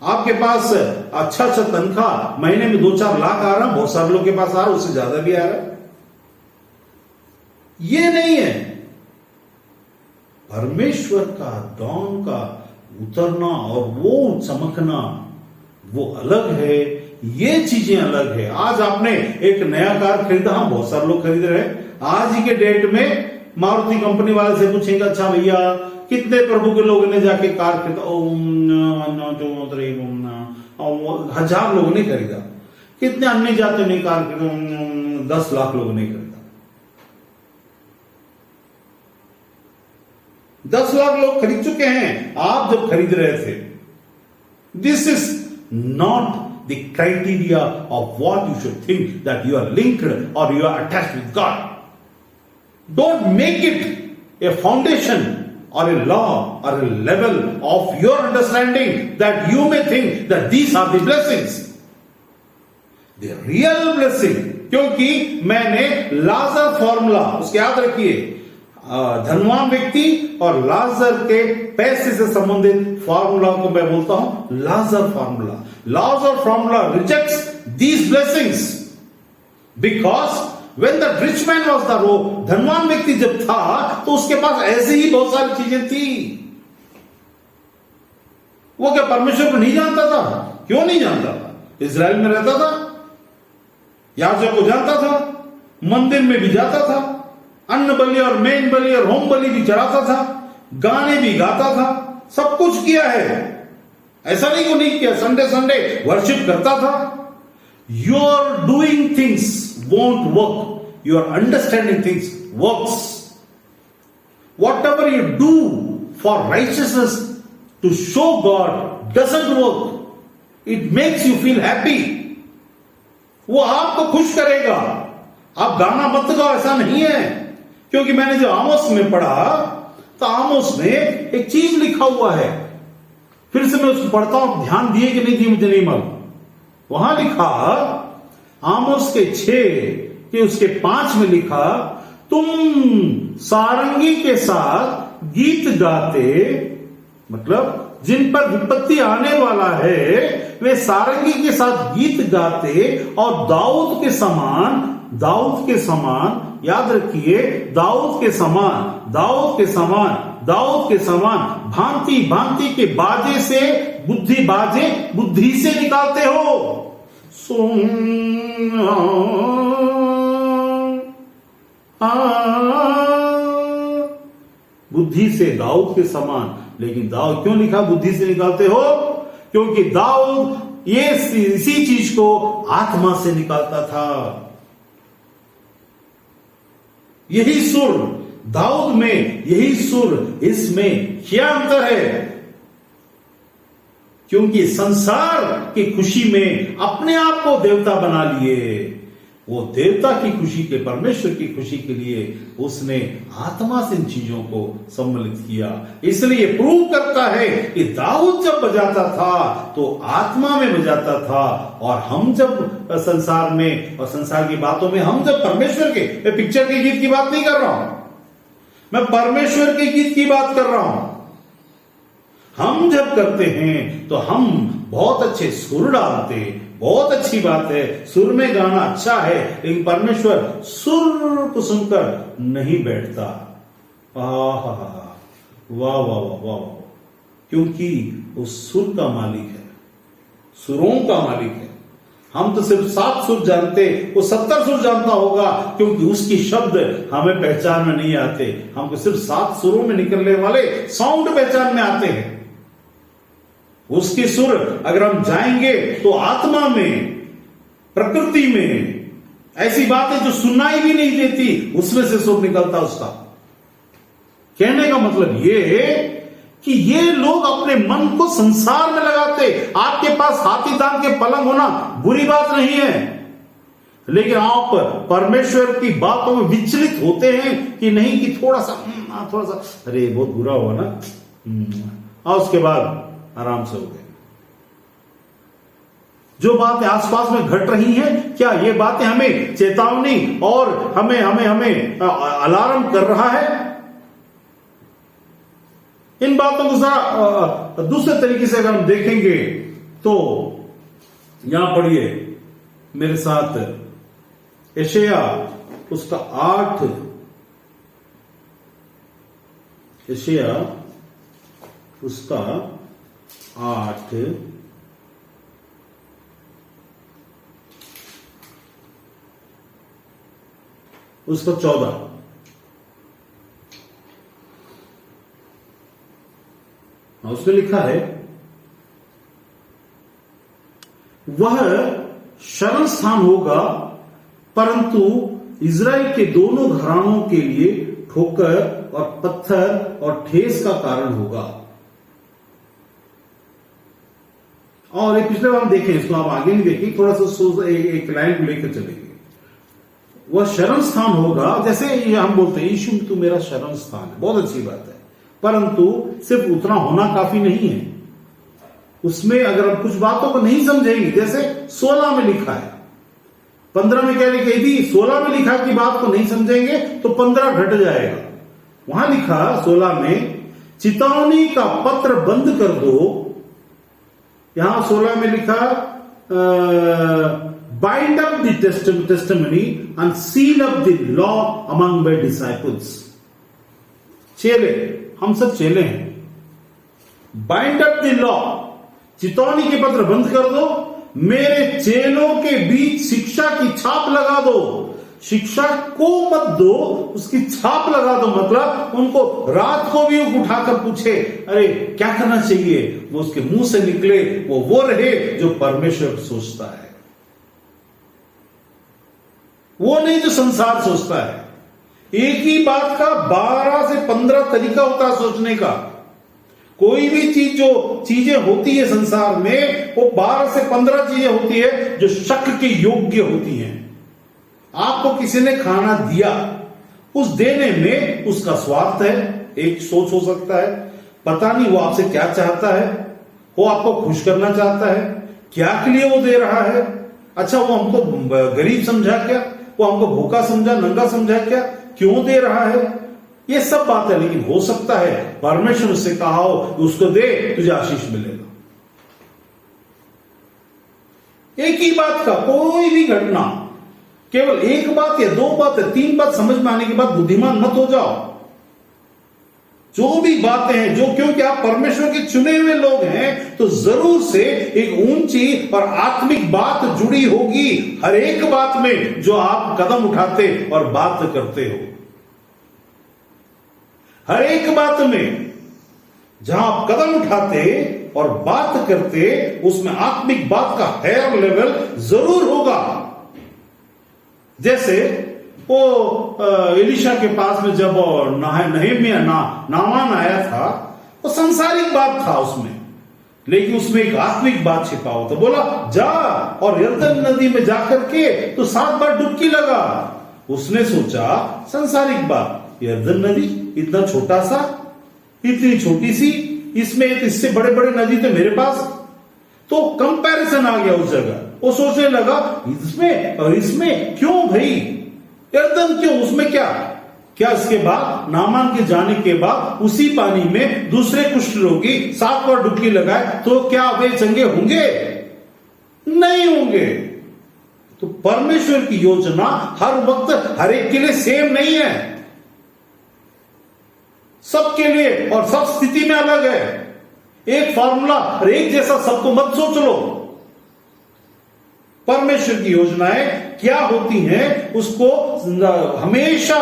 आपके पास अच्छा तनख्वाह, महीने में 2-4 लाख आ रहा, बहुत सारे लोग के पास आ रहा, उससे ज्यादा भी आ रहा। ये नहीं है। परमेश्वर का डॉन का उतरना और वो चमकना वो अलग है, ये चीजें अलग है। आज आपने एक नया कार खरीदा, हाँ, बहुत सारे लोग खरीद रहे हैं। आज ही के डेट में मारुति कंपनी वाले से पूछेंगे, अच्छा भैया कितने प्रभु के लोगों ने जाके कार खरीदा? 1000 लोगों ने खरीदा। कितने अन्य जातियों ने कार खरीदा? 10 लाख लोगों ने खरीदा। 10 लाख लोग खरीद चुके हैं आप जब खरीद रहे थे। This is not the criteria of what you should think that you are linked or you are attached with God. Don't make it a foundation or a law or a level of your understanding that you may think that these are the blessings. The real blessing, क्योंकि मैंने लाजर फॉर्मूला, उसके याद रखिए, धनवान व्यक्ति और लाजर के पैसे से संबंधित फॉर्मूला को मैं बोलता हूं Lazar formula. Lazar formula rejects these blessings because when the rich man was the row, धनवान व्यक्ति जब था तो उसके पास ऐसे ही बहुत सारी चीजें थी. वो क्या परमेश्वर को नहीं जानता था? क्यों नहीं जानता था? इजराइल में रहता था, याजक को जानता था, मंदिर में भी जाता था, अन्न बलि और मेन बलि और होम बलि भी चढ़ाता था, गाने भी गाता था, सब कुछ किया है. ऐसा नहीं को नहीं किया. संडे संडे वर्शिप करता था. Your doing things won't work. Your understanding things works. Whatever you do for righteousness to show God doesn't work. It makes you feel happy. वो आपको खुश करेगा. आप गाना मत गाओ, ऐसा नहीं है. क्योंकि मैंने जब आमोस में पढ़ा तो आमोस में एक चीज लिखा हुआ है. फिर से मैं उसको पढ़ता हूं, ध्यान दिए कि नहीं दिए मुझे नहीं मालूम. वहां लिखा, आमोस के 6 के उसके 5 में लिखा, तुम सारंगी के साथ गीत गाते, मतलब जिन पर विपत्ति आने वाला है वे सारंगी के साथ गीत गाते और दाऊद के समान याद रखिए, दाऊद के समान भांति भांति के बाजे से बुद्धि से निकालते हो. बुद्धि से दाऊद के समान. लेकिन दाऊद क्यों लिखा बुद्धि से निकालते हो? क्योंकि दाऊद ये इसी चीज को आत्मा से निकालता था. यही सुर दाऊद में, यही सुर इसमें, क्या अंतर है? क्योंकि संसार की खुशी में अपने आप को देवता बना लिए. वो देवता की खुशी के, परमेश्वर की खुशी के लिए उसने आत्मा से इन चीजों को सम्मिलित किया. इसलिए प्रूव करता है कि दाऊद जब बजाता था तो आत्मा में बजाता था, और हम जब संसार में और संसार की बातों में, हम जब परमेश्वर के, मैं पिक्चर के गीत की बात नहीं कर रहा हूं, मैं परमेश्वर के गीत की बात कर रहा हूं. हम जब करते हैं तो हम बहुत अच्छे सुर डालते, बहुत अच्छी बात है, सुर में गाना अच्छा है, लेकिन परमेश्वर सुर को सुनकर नहीं बैठता. वाह वाह वाह वाह, क्योंकि वो सुर का मालिक है, सुरों का मालिक है. हम तो सिर्फ 7 सुर जानते, वो 70 सुर जानता होगा, क्योंकि उसकी शब्द हमें पहचान में नहीं आते. हमको सिर्फ 7 सुरों में निकलने वाले साउंड पहचान में आते हैं. उसकी सुर अगर हम जाएंगे तो आत्मा में, प्रकृति में ऐसी बातें जो सुनाई भी नहीं देती, उसमें से सुर निकलता उसका. कहने का मतलब ये कि ये लोग अपने मन को संसार में लगाते. आपके पास हाथी दांत के पलंग होना बुरी बात नहीं है, लेकिन आप परमेश्वर की बातों में विचलित होते हैं कि नहीं, कि थोड़ा सा अरे बहुत बुरा हुआ ना, और उसके बाद आराम से हो गए. जो बातें आसपास में घट रही हैं, क्या ये बातें हमें चेतावनी और हमें अलार्म कर रहा है? इन बातों को जरा दूसरे तरीके से अगर हम देखेंगे तो यहां पढ़िए मेरे साथ, यशाया उसका 8, यशाया उसका 8 उसका 14. उसमें लिखा है, वह शरण स्थान होगा परंतु इजराइल के दोनों घरानों के लिए ठोकर और पत्थर और ठेस का कारण होगा. और ये पिछले बार हम देखें, इसको आप आगे नहीं देखें, थोड़ा सा एक लाइन को लेकर चलेंगे। वह शरण स्थान होगा, जैसे ये हम बोलते हैं यीशु तू मेरा शरण स्थान है, बहुत अच्छी बात है, परंतु सिर्फ उतना होना काफी नहीं है। उसमें अगर हम कुछ बातों को नहीं समझेंगे, जैसे 16 में लिखा है, 15 में क्या लिखा, यदि 16 में लिखा की बात को नहीं समझेंगे तो 15 घट जाएगा। वहां लिखा 16 में चेतावनी का पत्र बंद कर दो, यहां 16 में लिखा bind up the testimony and seal up the law among my disciples. चेले, हम सब चेले हैं। बाइंड अप द लॉ, चेतावनी के पत्र बंद कर दो, मेरे चेलों के बीच शिक्षा की छाप लगा दो। शिक्षा को मत दो, उसकी छाप लगा दो, मतलब उनको रात को भी उठाकर पूछे अरे क्या करना चाहिए, वो उसके मुंह से निकले वो रहे जो परमेश्वर सोचता है, वो नहीं जो संसार सोचता है। एक ही बात का 12 से 15 तरीका होता है सोचने का। कोई भी चीज जो चीजें होती है संसार में, वो 12 से 15 चीजें होती है जो शक के योग्य होती हैं। आपको किसी ने खाना दिया, उस देने में उसका स्वार्थ है, एक सोच हो सकता है, पता नहीं वो आपसे क्या चाहता है, वो आपको खुश करना चाहता है, क्या के लिए वो दे रहा है। अच्छा, वो हमको गरीब समझा क्या, वो हमको भूखा समझा, नंगा समझा क्या, क्यों दे रहा है, ये सब बात है। लेकिन हो सकता है परमेश्वर उससे कहा हो उसको दे, तुझे आशीष मिलेगा। एक ही बात का कोई भी घटना, केवल एक बात या 2 बात या 3 बात समझ में आने के बाद बुद्धिमान मत हो जाओ। जो भी बातें हैं, जो क्योंकि आप परमेश्वर के चुने हुए लोग हैं, तो जरूर से एक ऊंची और आत्मिक बात जुड़ी होगी हर एक बात में जो आप कदम उठाते और बात करते हो। हर एक बात में जहां आप कदम उठाते और बात करते, उसमें आत्मिक बात का हायर लेवल जरूर होगा। जैसे वो एलिशा के पास में जब नहम्याह नामान आया था, वो सांसारिक बात था उसमें, लेकिन उसमें एक आत्मिक बात छिपा हुआ था। बोला जा और यरदन नदी में जाकर के तो 7 बार डुबकी लगा। उसने सोचा सांसारिक बात, यरदन नदी इतना छोटा सा, इतनी छोटी सी, इसमें इससे बड़े बड़े नदी तो मेरे पास, तो कंपैरिजन आ गया उस जगह। वो सोचने लगा इसमें और इसमें क्यों भाई, यरदन क्यों, उसमें क्या इसके बाद नामान के जाने के बाद उसी पानी में दूसरे कुष्ठ रोगी 7 बार डुबकी लगाए तो क्या वे चंगे होंगे? नहीं होंगे। तो परमेश्वर की योजना हर वक्त हर एक के लिए सेम नहीं है, सबके लिए और सब स्थिति में अलग है। एक फॉर्मूला और एक जैसा सबको मत सोच लो। परमेश्वर की योजनाएं क्या होती हैं, उसको हमेशा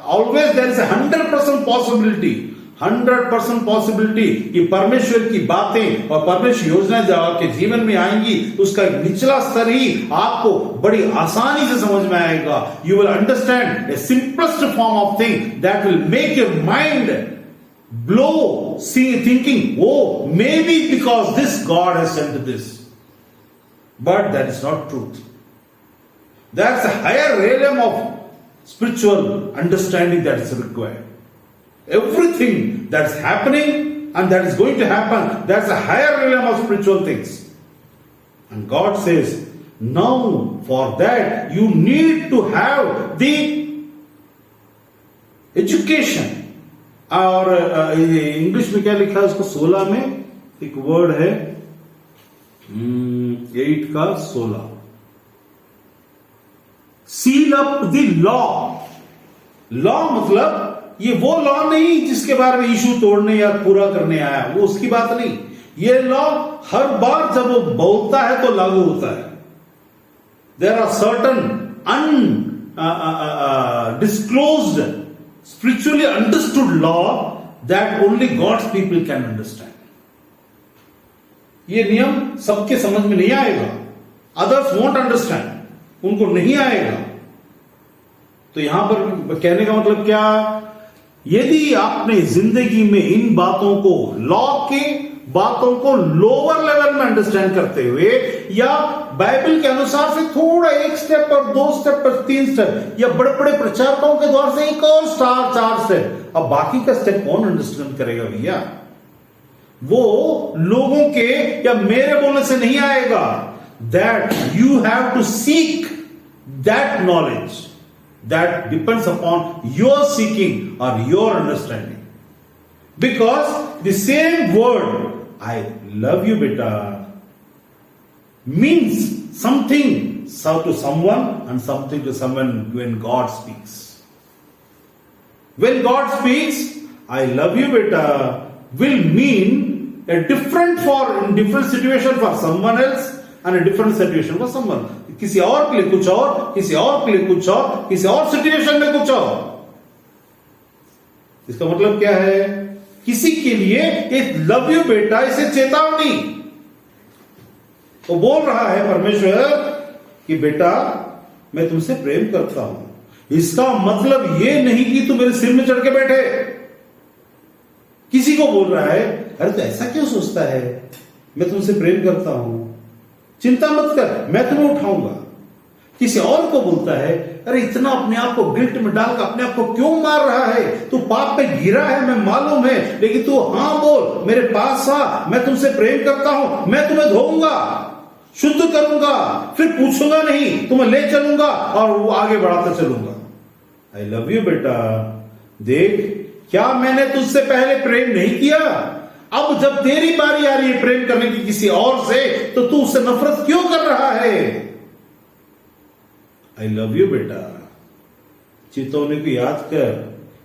always there is 100% possibility, 100% possibility कि परमेश्वर की बातें और परमेश्वर योजनाएं जब आपके जीवन में आएंगी, उसका एक निचला स्तर ही आपको बड़ी आसानी से समझ में आएगा। You will understand A simplest form of thing that will make your mind blow, thinking oh maybe because this God has sent this, but that is not truth. That's a higher realm of spiritual understanding that is required. Everything that's happening and that is going to happen, that's a higher realm of spiritual things. And God says, now for that you need to have the education. और इंग्लिश में क्या लिखा है उसको 16 में एक वर्ड है 8 का 16, seal up the law. Law मतलब ये वो लॉ नहीं जिसके बारे में यीशु तोड़ने या पूरा करने आया, वो उसकी बात नहीं। ये लॉ हर बार जब वो बोलता है तो लागू होता है। There are certain undisclosed spiritually understood law that only God's people can understand. ये नियम सबके समझ में नहीं आएगा, others won't understand, उनको नहीं आएगा। तो यहां पर कहने का मतलब क्या, यदि आपने जिंदगी में इन बातों को लॉ के बातों को लोअर लेवल में अंडरस्टैंड करते हुए या बाइबल के अनुसार से थोड़ा एक स्टेप और 2 स्टेप पर 3 स्टेप या बड़े बड़े प्रचारकों के द्वारा से एक और 4 स्टेप, अब बाकी का स्टेप कौन अंडरस्टैंड करेगा भैया? वो लोगों के या मेरे बोलने से नहीं आएगा। That you have to seek that knowledge that depends upon your seeking or your understanding, because the same word I love you beta means something to someone and something to someone when God speaks. When God speaks I love you beta will mean a different in different situation for someone else and a different situation for someone. किसी और के लिए कुछ और, किसी और के लिए कुछ और, किसी और सिचुएशन में कुछ और। इसका मतलब क्या है? किसी के लिए एक लव यू बेटा इसे चेतावनी, वो बोल रहा है परमेश्वर कि बेटा मैं तुमसे प्रेम करता हूं। इसका मतलब ये नहीं कि तू मेरे सिर में चढ़ के बैठे। किसी को बोल रहा है अरे तो ऐसा क्यों सोचता है, मैं तुमसे प्रेम करता हूं, चिंता मत कर मैं तुम्हें उठाऊंगा। किसी और को बोलता है अरे इतना अपने आप को गिल्ट में डालकर अपने आप को क्यों मार रहा है, तू पाप में गिरा है मैं मालूम है, लेकिन तू हां बोल मेरे पास आ, मैं तुमसे प्रेम करता हूं, मैं तुम्हें धोऊंगा, शुद्ध करूंगा, फिर पूछूंगा नहीं, तुम्हें ले चलूंगा और वो आगे बढ़ाता चलूंगा। आई लव यू बेटा, देख क्या मैंने तुझसे पहले प्रेम नहीं किया? अब जब तेरी बारी आ रही है प्रेम करने की किसी और से, तो तू उससे नफरत क्यों कर रहा है? आई लव यू बेटा, चितौनी को याद कर,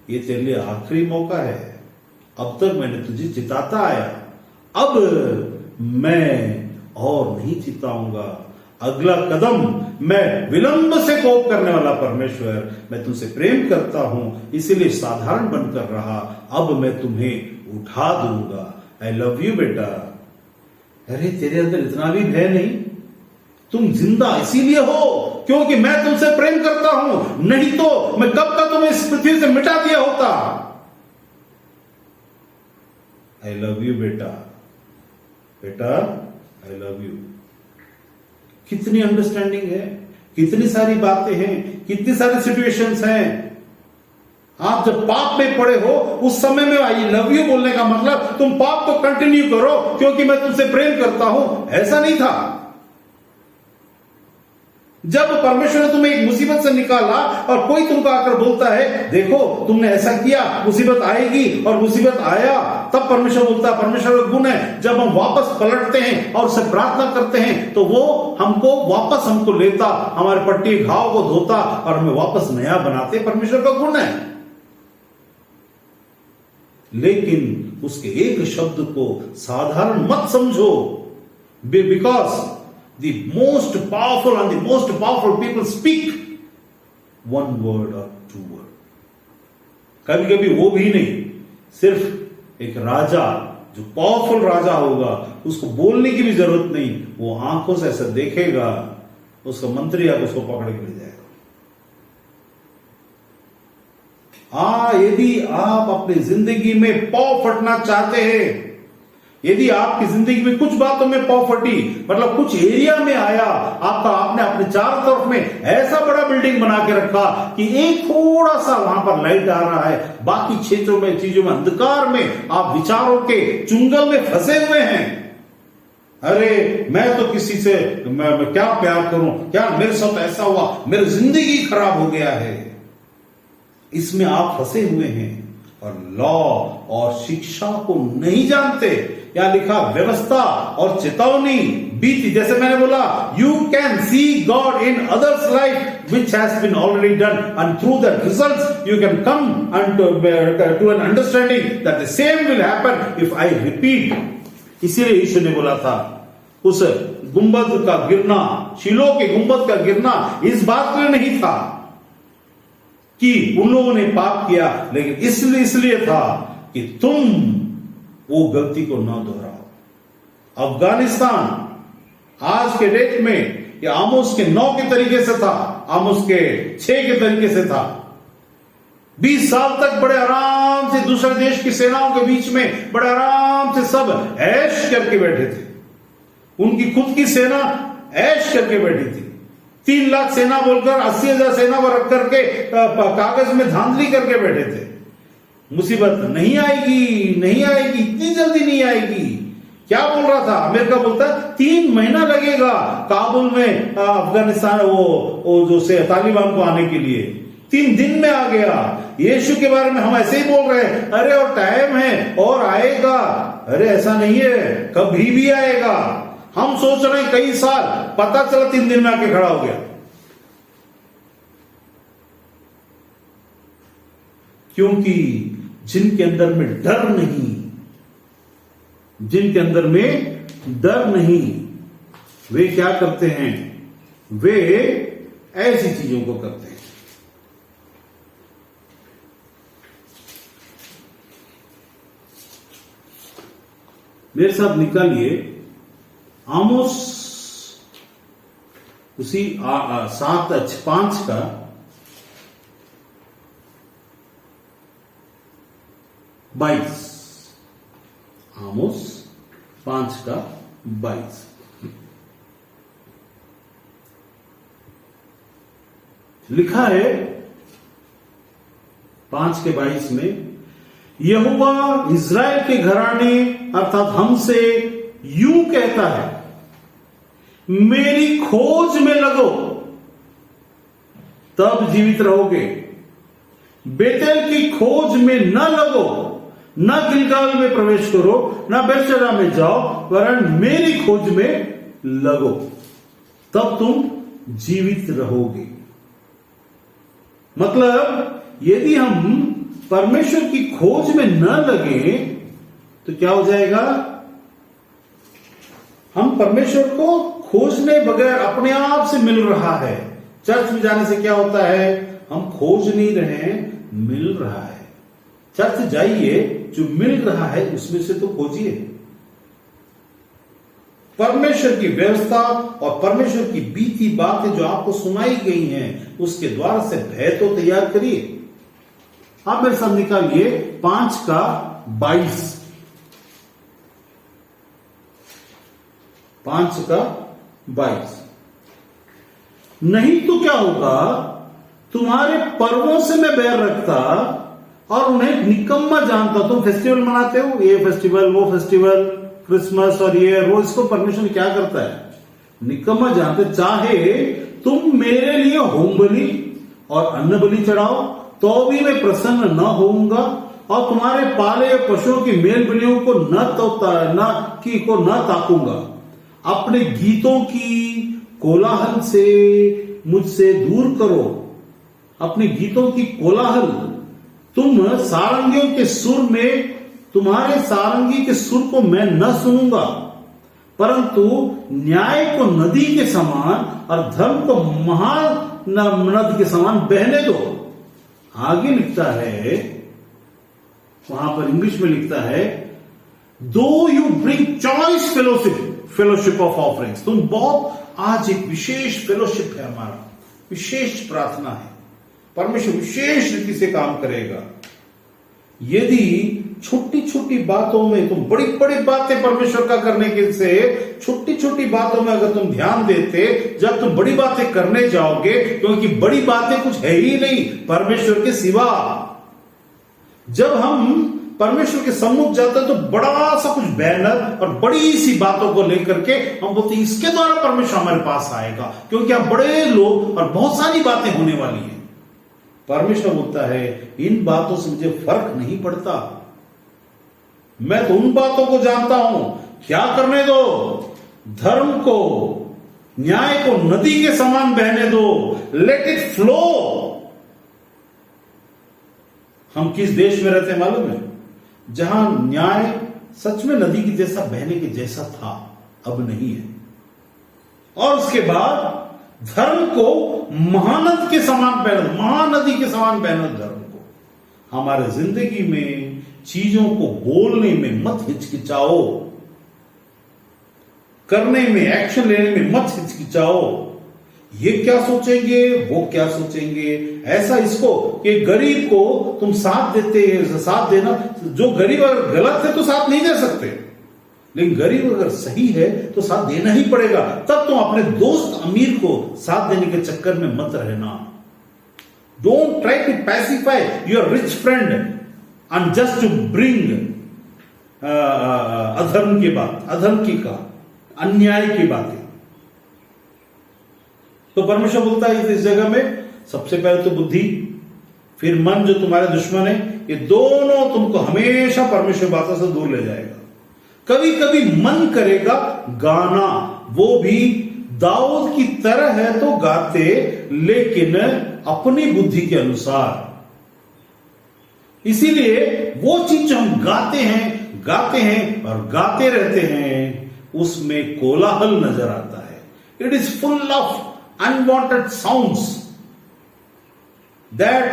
ये तेरे लिए आखिरी मौका है। अब तक मैंने तुझे चिताता आया, अब मैं और नहीं चिताऊंगा। अगला कदम मैं विलंब से कोप करने वाला परमेश्वर, मैं तुमसे प्रेम करता हूं इसीलिए साधारण बनकर रहा, अब मैं तुम्हें उठा दूंगा। आई लव यू बेटा। अरे तेरे अंदर इतना भी भय नहीं? तुम जिंदा इसीलिए हो क्योंकि मैं तुमसे प्रेम करता हूं, नहीं तो मैं कब का तुम्हें इस पृथ्वी से मिटा दिया होता। आई लव यू बेटा, बेटा आई लव यू। कितनी अंडरस्टैंडिंग है, कितनी सारी बातें हैं, कितनी सारी सिचुएशंस हैं। आप जब पाप में पड़े हो उस समय में आई लव यू बोलने का मतलब तुम पाप को कंटिन्यू करो क्योंकि मैं तुमसे प्रेम करता हूं, ऐसा नहीं था। जब परमेश्वर ने तुम्हें एक मुसीबत से निकाला और कोई तुमको आकर बोलता है देखो तुमने ऐसा किया मुसीबत आएगी और मुसीबत आया, तब परमेश्वर बोलता है, परमेश्वर का गुण है, जब हम वापस पलटते हैं और उससे प्रार्थना करते हैं तो वो हमको लेता, हमारे पट्टी घाव को धोता और हमें वापस नया बनाते। परमेश्वर का गुण है। लेकिन उसके एक शब्द को साधारण मत समझो, because the most powerful and the most powerful people speak one word or two word. कभी कभी वो भी नहीं, सिर्फ एक राजा जो पावरफुल राजा होगा उसको बोलने की भी जरूरत नहीं, वो आंखों से ऐसा देखेगा, उसका मंत्री आकर उसको पकड़ के ले जाएगा। यदि आप अपनी जिंदगी में पाव फटना चाहते हैं, यदि आपकी जिंदगी में कुछ बातों में पाव फटी, मतलब कुछ एरिया में आया आपने अपने चारों तरफ में ऐसा बड़ा बिल्डिंग बना के रखा कि एक थोड़ा सा वहां पर लाइट आ रहा है, बाकी क्षेत्रों में चीजों में अंधकार में आप विचारों के चुंगल में फंसे हुए हैं। अरे मैं तो किसी से मैं क्या प्यार करूं, क्या मेरे साथ ऐसा हुआ, मेरी जिंदगी खराब हो गया है, इसमें आप फंसे हुए हैं और लॉ और शिक्षा को नहीं जानते। यहां लिखा व्यवस्था और चेतावनी बीती, जैसे मैंने बोला you can see God in others life which has been already done and through the results you can come to an understanding that the same will happen if I repeat. इसीलिए यीशु ने बोला था उस गुंबद का गिरना, शीलो के गुंबद का गिरना इस बात के लिए नहीं था कि उन लोगों ने पाप किया, लेकिन इसलिए था कि तुम वो गलती को न दोहराओ। अफगानिस्तान आज के डेट में ये आमोस के 9 के तरीके से था, आमोस के 6 के तरीके से था। 20 साल तक बड़े आराम से दूसरे देश की सेनाओं के बीच में बड़े आराम से सब ऐश करके बैठे थे। उनकी खुद की सेना ऐश करके बैठी थी। 3 लाख सेना बोलकर 80,000 सेना पर रख करके कागज में धांधली करके बैठे थे। मुसीबत नहीं आएगी, नहीं आएगी, इतनी जल्दी नहीं आएगी। क्या बोल रहा था? अमेरिका बोलता 3 महीना लगेगा काबुल में अफगानिस्तान वो जो से तालिबान को आने के लिए। 3 दिन में आ गया। यीशु के बारे में हम ऐसे ही बोल रहे हैं, अरे और टाइम है और आएगा। अरे ऐसा नहीं है, कभी भी आएगा। हम सोच रहे हैं कई साल, पता चला 3 दिन में आके खड़ा हो गया। क्योंकि जिनके अंदर में डर नहीं, जिनके अंदर में डर नहीं, वे क्या करते हैं? वे ऐसी चीजों को करते हैं। मेरे साथ निकालिए आमोस उसी 7:5 का 22। आमोस 5 का 22 लिखा है। 5 के 22 में यहोवा इज़राइल के घराने अर्थात हमसे यूं कहता है, मेरी खोज में लगो तब जीवित रहोगे। बेतेल की खोज में न लगो, न गिलगाल में प्रवेश करो, न बेरशेबा में जाओ, वरन मेरी खोज में लगो तब तुम जीवित रहोगे। मतलब यदि हम परमेश्वर की खोज में न लगे तो क्या हो जाएगा? हम परमेश्वर को खोजने बगैर अपने आप से मिल रहा है। चर्च में जाने से क्या होता है? हम खोज नहीं रहे हैं, मिल रहा है। चर्च जाइए, जो मिल रहा है उसमें से तो खोजिए। परमेश्वर की व्यवस्था और परमेश्वर की बीती बातें जो आपको सुनाई गई हैं, उसके द्वारा से भय तो तैयार करिए। आप मेरे साथ निकालिए 5 का 22। 5 का 22। नहीं तो क्या होगा? तुम्हारे पर्वों से मैं बैर रखता और उन्हें निकम्मा जानता। तुम फेस्टिवल मनाते हो, ये फेस्टिवल, वो फेस्टिवल, क्रिसमस और ये रोज, इसको परमेश्वर क्या करता है? निकम्मा जानते। चाहे तुम मेरे लिए होम बलि और अन्न बलि चढ़ाओ तो भी मैं प्रसन्न न होऊंगा, और तुम्हारे पाले पशुओं की मेल बलियों को न ताकूंगा। अपने गीतों की कोलाहल से मुझसे दूर करो। अपने गीतों की कोलाहल, तुम सारंगियों के सुर में, तुम्हारे सारंगी के सुर को मैं न सुनूंगा, परंतु न्याय को नदी के समान और धर्म को महानद के समान बहने दो। आगे लिखता है, वहां पर इंग्लिश में लिखता है, दो you bring choice fellowship of offerings. तुम बहुत, आज एक विशेष फेलोशिप है, हमारा विशेष प्रार्थना है। परमेश्वर विशेष रीति से काम करेगा। यदि छोटी छोटी बातों में तुम बड़ी बड़ी बातें परमेश्वर का करने के से छोटी छोटी बातों में अगर तुम ध्यान देते, जब तुम बड़ी बातें करने जाओगे, क्योंकि बड़ी बातें कुछ है ही नहीं परमेश्वर के सिवा। जब हम परमेश्वर के सम्मुख जाते हैं तो बड़ा सा कुछ बैनर और बड़ी सी बातों को लेकर के हम बोलते हैं इसके द्वारा परमेश्वर हमारे पास आएगा, क्योंकि आप बड़े लोग और बहुत सारी बातें होने वाली हैं। परमेश्वर बोलता है इन बातों से मुझे फर्क नहीं पड़ता, मैं तो उन बातों को जानता हूं। क्या करने दो? धर्म को, न्याय को नदी के समान बहने दो। Let it flow. हम किस देश में रहते हैं मालूम है? जहां न्याय सच में नदी की जैसा बहने के जैसा था, अब नहीं है। और उसके बाद धर्म को महानद के समान बहना, महानदी के समान बहना धर्म को। हमारे जिंदगी में चीजों को बोलने में मत हिचकिचाओ, करने में, एक्शन लेने में मत हिचकिचाओ। ये क्या सोचेंगे, वो क्या सोचेंगे। ऐसा इसको कि गरीब को तुम साथ देना, जो गरीब अगर गलत है तो साथ नहीं दे सकते, लेकिन गरीब अगर सही है तो साथ देना ही पड़ेगा। तब तुम अपने दोस्त अमीर को साथ देने के चक्कर में मत रहना। Don't try to pacify your rich friend and just to bring अधर्म की बात, अधर्म की का, अन्याय की बातें। तो परमेश्वर बोलता है इस जगह में सबसे पहले तो बुद्धि, फिर मन जो तुम्हारे दुश्मन है, ये दोनों तुमको हमेशा परमेश्वर बातों से दूर ले जाएगा। कभी कभी मन करेगा गाना, वो भी दाऊद की तरह है तो गाते, लेकिन अपनी बुद्धि के अनुसार। इसीलिए वो चीज जो हम गाते हैं और गाते रहते हैं, उसमें कोलाहल नजर आता है। It is full of unwanted sounds that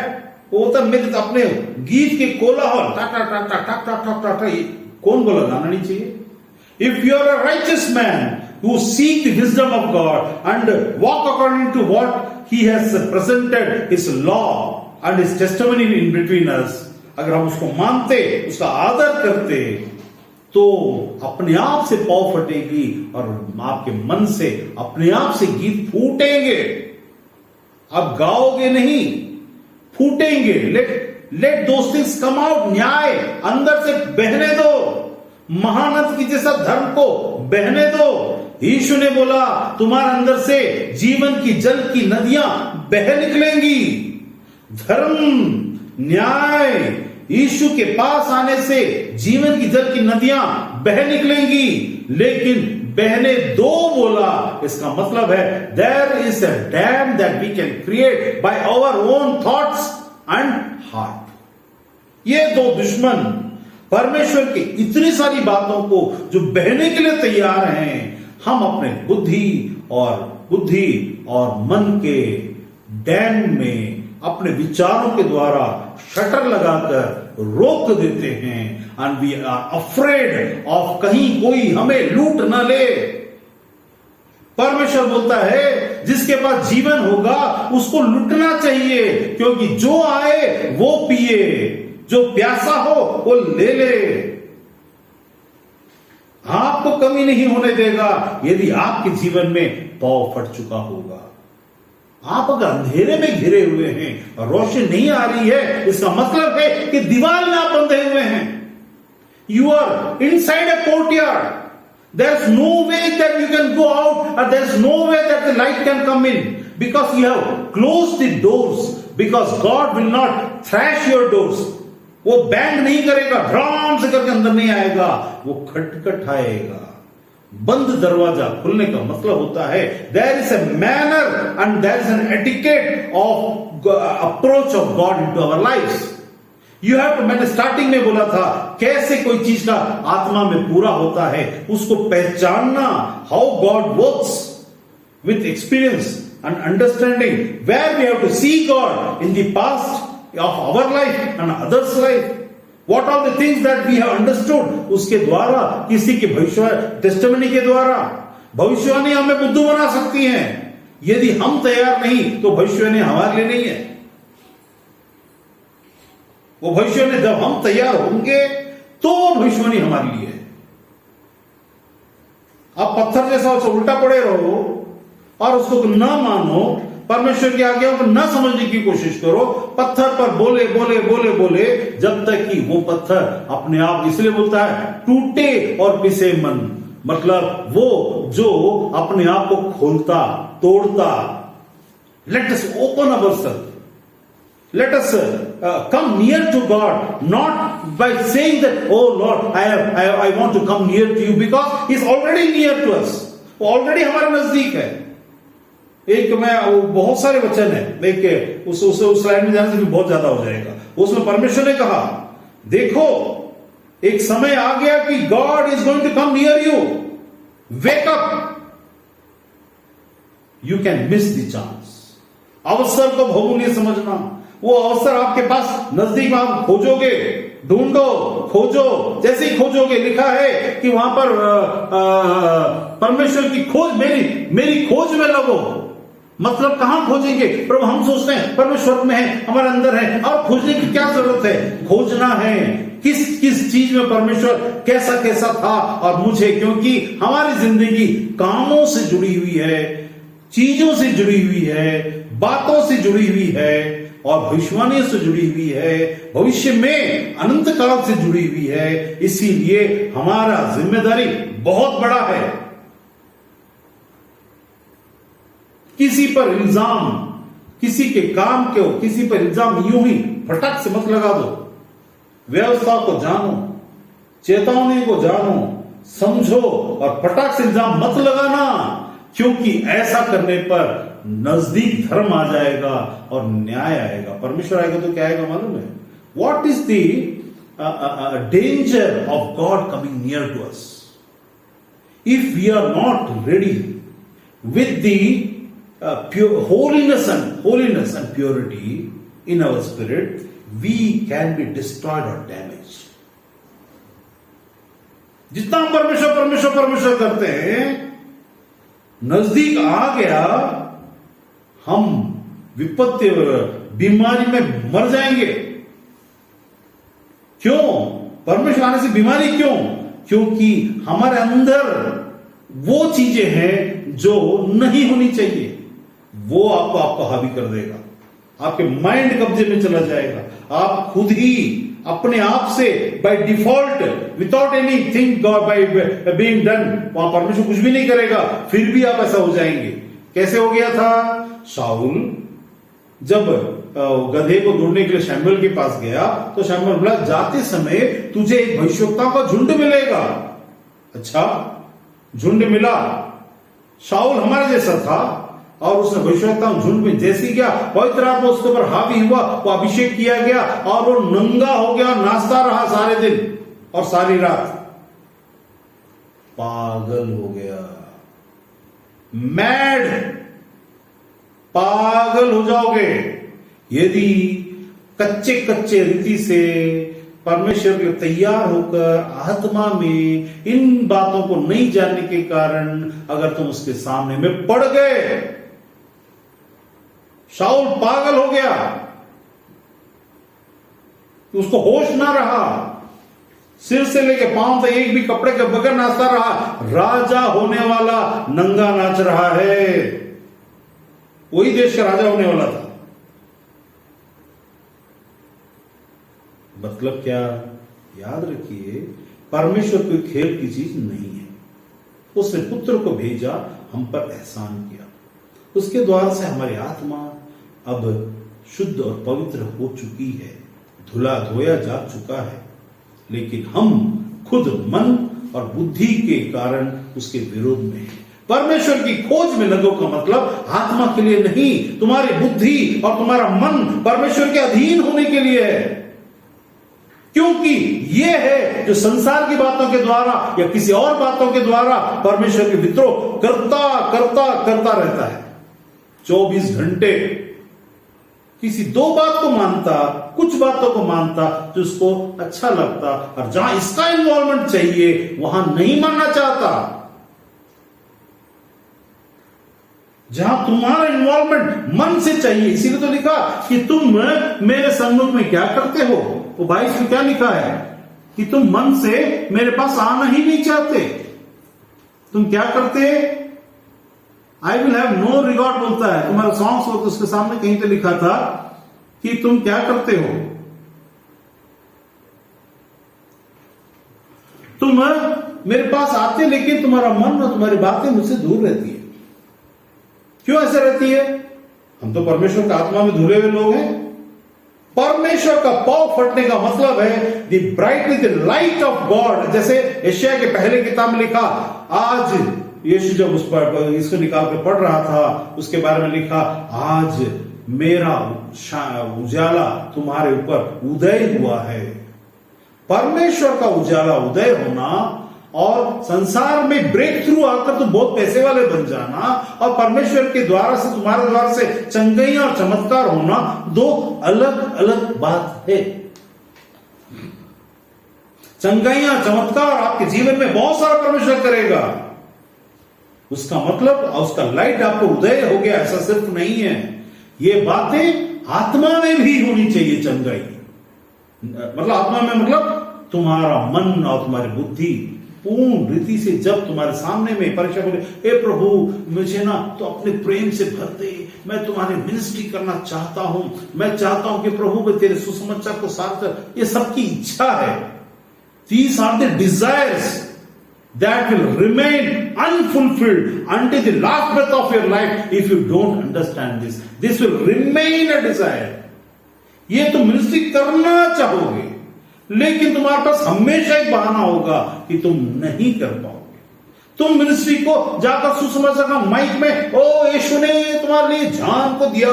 होता मेरे अपने गीत के कोलाहल, टा टा टा टा टा टा टा टा टा, कौन बोला गाना नहीं चाहिए। If you are a righteous man who seek the wisdom of God and walk according to what He has presented, His law and His testimony in between us, अगर हम उसको मानते, उसका आदर करते, तो अपने आप से पाँव फटेगी और आपके मन से अपने आप से गीत फूटेंगे। अब गाओगे नहीं, फूटेंगे। Let those things come out. न्याय अंदर से बहने दो, महानद की जैसा धर्म को बहने दो। यीशु ने बोला तुम्हारे अंदर से जीवन की जल की नदियां बह निकलेंगी। धर्म, न्याय, यीशु के पास आने से जीवन की जल की नदियां बह निकलेंगी, लेकिन बहने दो बोला, इसका मतलब है there is a dam that we can create by our own thoughts and heart. ये दो दुश्मन परमेश्वर की इतनी सारी बातों को जो बहने के लिए तैयार हैं, हम अपने बुद्धि और मन के डैम में अपने विचारों के द्वारा शटर लगाकर रोक देते हैं। And we are afraid of कहीं कोई हमें लूट न ले। परमेश्वर बोलता है जिसके पास जीवन होगा उसको लूटना चाहिए, क्योंकि जो आए वो पिए, जो प्यासा हो वो ले ले। आपको कमी नहीं होने देगा यदि आपके जीवन में पाँव फट चुका होगा। आप अगर अंधेरे में घिरे हुए हैं और रोशनी नहीं आ रही है, इसका मतलब है कि दीवार में आप बंधे हुए हैं। You are inside a courtyard. There is no way that you can go out, or there is no way that the light can come in, because you have closed the doors, because God will not thrash your doors. वो बैंग नहीं करेगा, ड्राम से करके अंदर नहीं आएगा, वो खटखटाएगा। बंद दरवाजा खुलने का मतलब होता है there is a manner and there is an etiquette of approach of God into our lives. You have to, मैंने स्टार्टिंग में बोला था कैसे कोई चीज का आत्मा में पूरा होता है, उसको पहचानना। How God works with experience and understanding, where we have to see God in the past of our life and others life. What are the things that we have understood, उसके द्वारा, किसी के भविष्य टेस्टिमनी के द्वारा। भविष्यवाणी हमें बुद्धू बना सकती है। यदि हम तैयार नहीं तो भविष्यवाणी हमारे लिए नहीं है। वो भविष्यवाणी जब हम तैयार होंगे तो भविष्यवाणी हमारे लिए है। आप पत्थर जैसा उल्टा पड़े रहो और उसको ना मानो, परमेश्वर की आज्ञाओं को ना समझने की कोशिश करो, पत्थर पर बोले बोले बोले बोले, जब तक कि वो पत्थर अपने आप, इसलिए बोलता है टूटे और पिसे मन, मतलब वो जो अपने आप को खोलता तोड़ता। Let us open ourself, let us come near to God, not by saying that oh Lord I want to come near to you, because he is already near to us, वो already हमारे नजदीक है। एक मैं बहुत सारे वचन है, एक उस लाइन में जाने से भी बहुत ज्यादा हो जाएगा। उसमें परमेश्वर ने कहा देखो एक समय आ गया कि God is going to come near you, wake up, you can miss the chance। अवसर को बहुमूल्य समझना, वो अवसर आपके पास नजदीक में, आप खोजोगे, ढूंढो, खोजो, जैसे ही खोजोगे, लिखा है कि वहां पर परमेश्वर की खोज, मेरी खोज में लगो। मतलब कहां खोजेंगे? प्रभु हम सोचते हैं परमेश्वर में है, हमारे अंदर है, और खोजने की क्या जरूरत है? खोजना है किस किस चीज में परमेश्वर कैसा कैसा था और मुझे, क्योंकि हमारी जिंदगी कामों से जुड़ी हुई है, चीजों से जुड़ी हुई है, बातों से जुड़ी हुई है और भविष्यवाणी से जुड़ी हुई है, भविष्य में अनंत काल से जुड़ी हुई है। इसीलिए हमारा जिम्मेदारी बहुत बड़ा है। किसी पर इल्जाम, किसी के काम के किसी पर इल्जाम यूं ही फटक से मत लगा दो। व्यवस्था को जानो, चेतावनी को जानो, समझो और फटाक से इल्जाम मत लगाना, क्योंकि ऐसा करने पर नजदीक धर्म आ जाएगा और न्याय आएगा। परमेश्वर आएगा तो क्या आएगा मालूम है? What is the danger of God coming near to us? If we are not ready with the holiness and purity in our spirit, we can be destroyed or damaged. जितना हम परमेश्वर परमेश्वर परमेश्वर करते हैं, नजदीक आ गया, हम विपत्ति बीमारी में मर जाएंगे। क्यों? परमेश्वर आने से बीमारी क्यों? क्योंकि हमारे अंदर वो चीजें हैं जो नहीं होनी चाहिए, वो आपको हावी कर देगा। आपके माइंड कब्जे में चला जाएगा। आप खुद ही अपने आप से by default, without any thing by being done, वहां परमेश्वर कुछ भी नहीं करेगा, फिर भी आप ऐसा हो जाएंगे। कैसे हो गया था? शाऊल जब गधे को ढूंढने के लिए शमूएल के पास गया तो शमूएल बोला, जाते समय तुझे एक भविष्यवक्ता का झुंड मिलेगा। अच्छा, झुंड मिला। शाऊल हमारे जैसा था और उसने भविष्यवक्ता झुंड में जैसी गया, पवित्र आत्मा उसके ऊपर हावी हुआ, वो अभिषेक किया गया और वो नंगा हो गया, नाचता रहा सारे दिन और सारी रात। पागल हो गया, मैड, पागल हो जाओगे यदि कच्चे कच्चे रीति से परमेश्वर के तैयार होकर आत्मा में इन बातों को नहीं जानने के कारण अगर तुम उसके सामने में पड़ गए। शाऊल पागल हो गया, उसको होश ना रहा, सिर से लेके पांव तक एक भी कपड़े के बगैर नाचता रहा। राजा होने वाला नंगा नाच रहा है, वही देश का राजा होने वाला था। मतलब क्या? याद रखिए, परमेश्वर कोई खेल की चीज नहीं है। उसने पुत्र को भेजा, हम पर एहसान किया, उसके द्वारा से हमारी आत्मा अब शुद्ध और पवित्र हो चुकी है, धुला धोया जा चुका है। लेकिन हम खुद मन और बुद्धि के कारण उसके विरोध में हैं। परमेश्वर की खोज में लगो का मतलब आत्मा के लिए नहीं, तुम्हारी बुद्धि और तुम्हारा मन परमेश्वर के अधीन होने के लिए है। क्योंकि यह है जो संसार की बातों के द्वारा या किसी और बातों के द्वारा परमेश्वर के विद्रोह करता करता करता रहता है। 24 घंटे किसी दो बात को मानता, कुछ बातों को मानता जो उसको अच्छा लगता, और जहां इसका इन्वॉल्वमेंट चाहिए वहां नहीं मानना चाहता। जहां तुम्हारा इन्वॉल्वमेंट मन से चाहिए, इसीलिए तो लिखा कि तुम मेरे सम्मुख में क्या करते हो। वो 22 में क्या लिखा है कि तुम मन से मेरे पास आना ही नहीं चाहते। तुम क्या करते? I will have no regard बोलता है तुम्हारा सॉन्ग्स हो, तो उसके सामने कहीं पे लिखा था कि तुम क्या करते हो, तुम मेरे पास आते लेकिन तुम्हारा मन और तुम्हारी बातें मुझसे दूर रहती है। क्यों ऐसे रहती है? हम तो परमेश्वर का आत्मा में धुले हुए लोग हैं। परमेश्वर का पांव फटने का मतलब है the brightly the light of God. जैसे यशायाह के पहले किताब में लिखा, आज यीशु जब उस पर इसको निकाल कर पढ़ रहा था, उसके बारे में लिखा, आज मेरा उजाला तुम्हारे ऊपर उदय हुआ है। परमेश्वर का उजाला उदय होना और संसार में ब्रेक थ्रू आकर तुम बहुत पैसे वाले बन जाना और परमेश्वर के द्वारा से तुम्हारे द्वारा से चंगाइयां और चमत्कार होना दो अलग अलग बात है। चंगाइयां चमत्कार आपके जीवन में बहुत सारा परमेश्वर करेगा, उसका मतलब उसका लाइट आपको उदय हो गया, ऐसा सिर्फ नहीं है। ये बातें आत्मा में भी होनी चाहिए चंगाई। मतलब आत्मा में मतलब तुम्हारा मन और तुम्हारी बुद्धि पूर्ण रीति से जब तुम्हारे सामने में परीक्षा बोले, हे प्रभु मुझे ना तो अपने प्रेम से भर दे, मैं तुम्हारी मिनिस्ट्री करना चाहता हूं, मैं चाहता हूं कि प्रभु मैं तेरे सुसमाचार को सार्थक, ये सबकी इच्छा है। These are the desires that will remain unfulfilled until the last breath of your life if you don't understand this. This will remain a desire. ये तुम मिनिस्ट्री करना चाहोगे, लेकिन तुम्हारे पास हमेशा एक बहाना होगा कि तुम नहीं कर पाओगे। तुम मिनिस्ट्री को जाकर सुसमाचार का माइक में, ओ यीशु ने तुम्हारे लिए जान को दिया,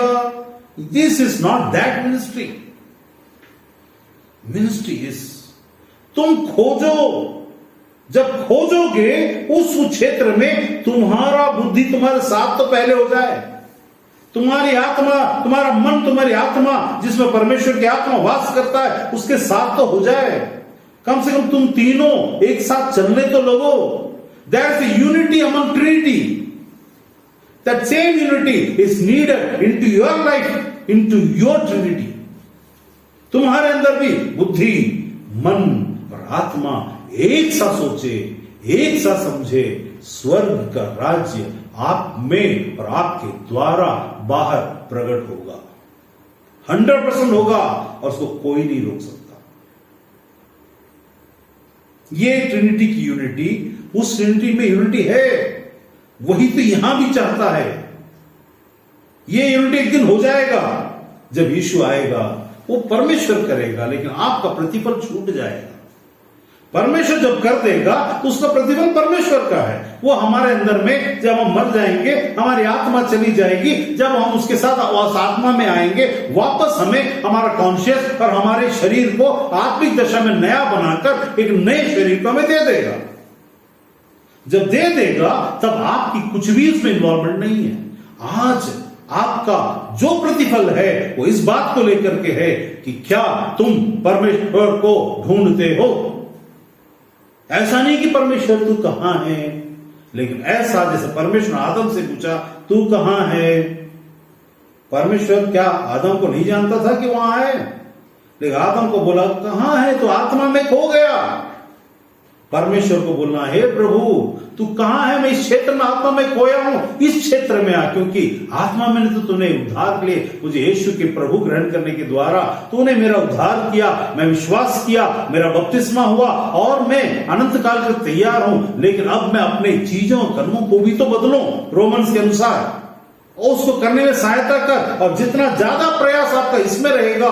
this is not that ministry. Ministry is तुम खोजो, जब खोजोगे उस क्षेत्र में तुम्हारा बुद्धि तुम्हारे साथ तो पहले हो जाए, तुम्हारी आत्मा, तुम्हारा मन, तुम्हारी आत्मा जिसमें परमेश्वर की आत्मा वास करता है उसके साथ तो हो जाए। कम से कम तुम तीनों एक साथ चलने तो लगो। There is a unity among trinity. That same unity is needed into your life, into your trinity. तुम्हारे अंदर भी बुद्धि, मन और आत्मा एक साथ सोचे, एक साथ समझे, स्वर्ग का राज्य आप में और आपके द्वारा बाहर प्रकट होगा, 100% होगा और उसको कोई नहीं रोक सकता। ये ट्रिनिटी की यूनिटी, उस ट्रिनिटी में यूनिटी है, वही तो यहां भी चाहता है। ये यूनिटी एक दिन हो जाएगा, जब यीशु आएगा, वो परमेश्वर करेगा, लेकिन आपका प्रतिफल छूट जाएगा। परमेश्वर जब कर देगा तो उसका प्रतिफल परमेश्वर का है। वो हमारे अंदर में जब हम मर जाएंगे, हमारी आत्मा चली जाएगी, जब हम उसके साथ उस आत्मा में आएंगे, वापस हमें हमारा कॉन्शियस और हमारे शरीर को आत्मिक दशा में नया बनाकर एक नए शरीर को हमें दे देगा। जब दे देगा तब आपकी कुछ भी उसमें इन्वॉल्वमेंट नहीं है। आज आपका जो प्रतिफल है वो इस बात को लेकर के है कि क्या तुम परमेश्वर को ढूंढते हो। ऐसा नहीं कि परमेश्वर तू कहां है, लेकिन ऐसा जैसे परमेश्वर आदम से पूछा तू कहां है। परमेश्वर क्या आदम को नहीं जानता था कि वहां है, लेकिन आदम को बोला कहां है, तो आत्मा में खो गया। परमेश्वर को बोलना है, हे प्रभु तू कहां है, मैं इस क्षेत्र में आत्मा में खोया हूं, इस क्षेत्र में आ, क्योंकि आत्मा में तो तूने उद्धार के लिए मुझे यीशु के प्रभु ग्रहण करने के द्वारा तूने मेरा उद्धार किया, मैं विश्वास किया, मेरा बपतिस्मा हुआ और मैं अनंत काल तक तैयार हूं। लेकिन अब मैं अपने चीजों कर्मों को भी तो बदलूं रोमन्स के अनुसार, और उसको करने में सहायता कर। और जितना ज्यादा प्रयास आपका इसमें रहेगा,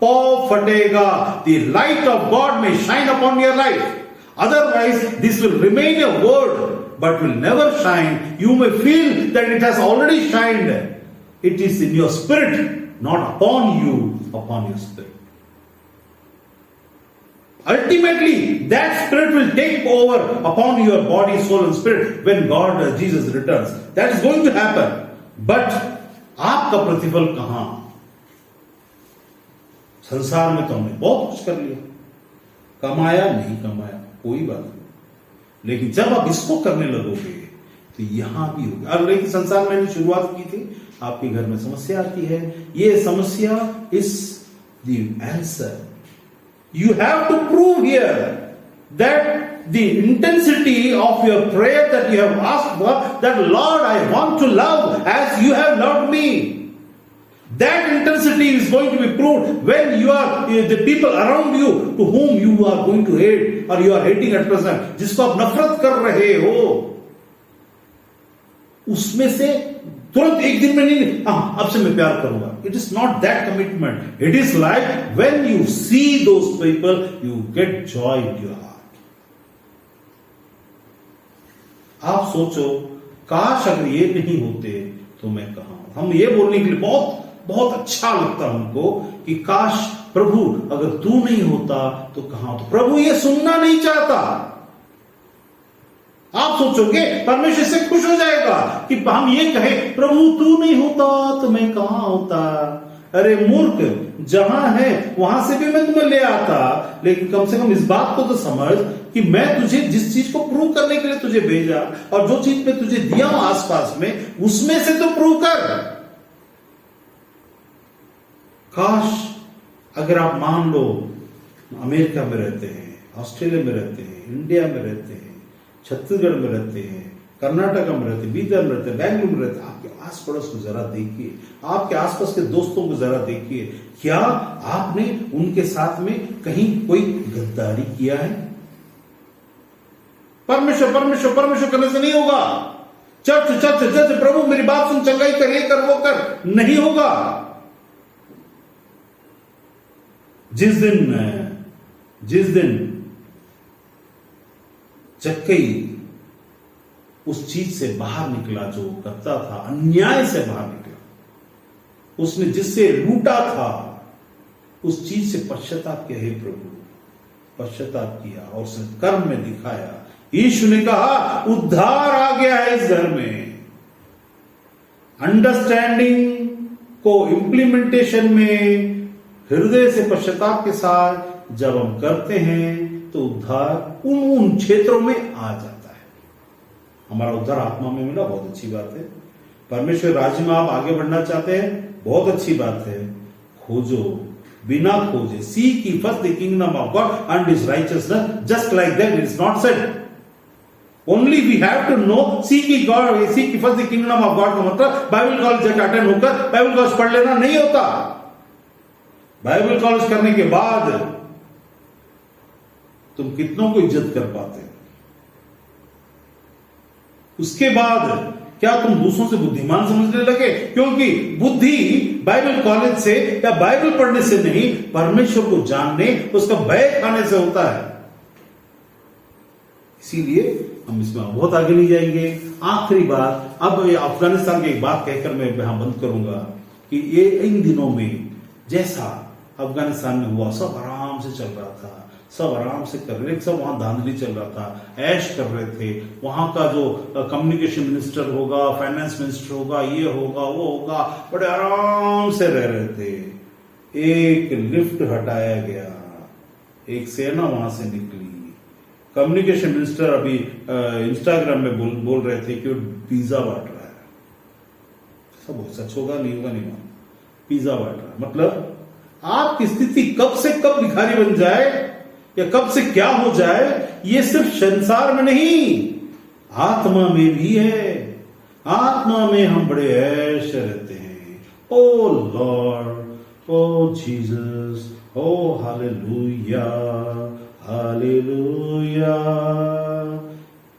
पौ फटेगा। द लाइट ऑफ गॉड में shine upon your life. Otherwise, this will remain a word, but will never shine. You may feel that it has already shined. It is in your spirit, not upon you, upon your spirit. Ultimately, that spirit will take over upon your body, soul and spirit when God, Jesus returns. That is going to happen. But, आपका प्रतिफल कहां? संसार में तो हमने बहुत कुछ कर लिया, कमाया नहीं कमाया कोई बात नहीं, लेकिन जब आप इसको करने लगोगे तो यहां भी होगा। अब लेकिन संसार में शुरुआत की थी, आपके घर में समस्या आती है, ये समस्या is the answer. You have to prove here that the intensity of your prayer that you have asked for, that Lord I want to love as you have loved me. That intensity is going to be proved when you are the people around you to whom you are going to hate or you are hating at present, जिसको आप नफरत कर रहे हो, उसमें से तुरंत एक दिन में नहीं अब से मैं प्यार करूंगा। It is not that commitment. It is like when you see those people, you get joy in your heart. आप सोचो, काश अगर ये नहीं होते तो मैं कहां। हम ये बोलने के लिए बहुत बहुत अच्छा लगता हमको कि काश प्रभु अगर तू नहीं होता तो कहां। तो प्रभु ये सुनना नहीं चाहता। आप सोचोगे परमेश्वर से खुश हो जाएगा कि हम ये कहें प्रभु तू नहीं होता तो मैं कहां होता। अरे मूर्ख, जहां है वहां से भी मैं तुम्हें ले आता, लेकिन कम से कम इस बात को तो समझ कि मैं तुझे जिस चीज को प्रूव करने के लिए तुझे भेजा और जो चीज मैं तुझे दिया हूं आसपास में, उसमें से तो प्रूव कर। काश अगर आप मान लो अमेरिका में रहते हैं, ऑस्ट्रेलिया में रहते हैं, इंडिया में रहते हैं, छत्तीसगढ़ में रहते हैं, कर्नाटका में रहते हैं, बीदर में रहते हैं, बेंगलुरु में रहते हैं, आपके आस पड़ोस को जरा देखिए, आपके आसपास के दोस्तों को जरा देखिए, क्या आपने उनके साथ में कहीं कोई गद्दारी किया है? परमेश्वर परमेश्वर परमेश्वर करने से नहीं होगा। चर्च चर्च चर्च, प्रभु मेरी बात सुन, चंगाई कर, ये कर वो कर, नहीं होगा। जिस दिन जक्कई उस चीज से बाहर निकला जो करता था, अन्याय से बाहर निकला, उसने जिससे लूटा था उस चीज से पश्चाताप किया, हे प्रभु पश्चाताप किया और उसने कर्म में दिखाया। यीशु ने कहा उद्धार आ गया है इस घर में। अंडरस्टैंडिंग को इम्प्लीमेंटेशन में हृदय से पश्चाताप के साथ जब हम करते हैं तो उद्धार उन क्षेत्रों में आ जाता है। हमारा उद्धार आत्मा में मिला, बहुत अच्छी बात है। परमेश्वर राज्य में आप आगे बढ़ना चाहते हैं, बहुत अच्छी बात है। खोजो, बिना खोजे, seek ye first the kingdom of God and his righteousness, just like that it is not said. Only we have to know, seek ye first the kingdom of God का मतलब बाइबल कॉलेज जाकर अटेंड होकर बाइबल कॉलेज पढ़ लेना नहीं होता। बाइबल कॉलेज करने के बाद तुम कितनों को इज्जत कर पाते हो? उसके बाद क्या तुम दूसरों से बुद्धिमान समझने लगे? क्योंकि बुद्धि बाइबल कॉलेज से या बाइबल पढ़ने से नहीं, परमेश्वर को जानने, उसका भय खाने से होता है। इसीलिए हम इसमें बहुत आगे नहीं जाएंगे। आखिरी बात, अब अफगानिस्तान की एक बात कहकर मैं यहां बंद करूंगा कि ये इन दिनों में जैसा अफगानिस्तान में हुआ, सब आराम से चल रहा था, सब आराम से कर रहे, सब वहां धांधली चल रहा था, ऐश कर रहे थे। वहां का जो कम्युनिकेशन मिनिस्टर होगा, फाइनेंस मिनिस्टर होगा, ये होगा वो होगा, बड़े आराम से रह रहे थे। एक लिफ्ट हटाया गया, एक सेना वहां से निकली। कम्युनिकेशन मिनिस्टर अभी इंस्टाग्राम में बोल रहे थे कि वो पिज्जा बांट रहा है। सब सच होगा नहीं होगा नहीं मालूम, पिज्जा बांट रहा है। मतलब आपकी स्थिति कब से कब भिखारी बन जाए या कब से क्या हो जाए, ये सिर्फ संसार में नहीं, आत्मा में भी है। आत्मा में हम बड़े ऐश रहते हैं। ओ लॉर्ड, ओ जीसस, ओ हालेलुया हालेलुया,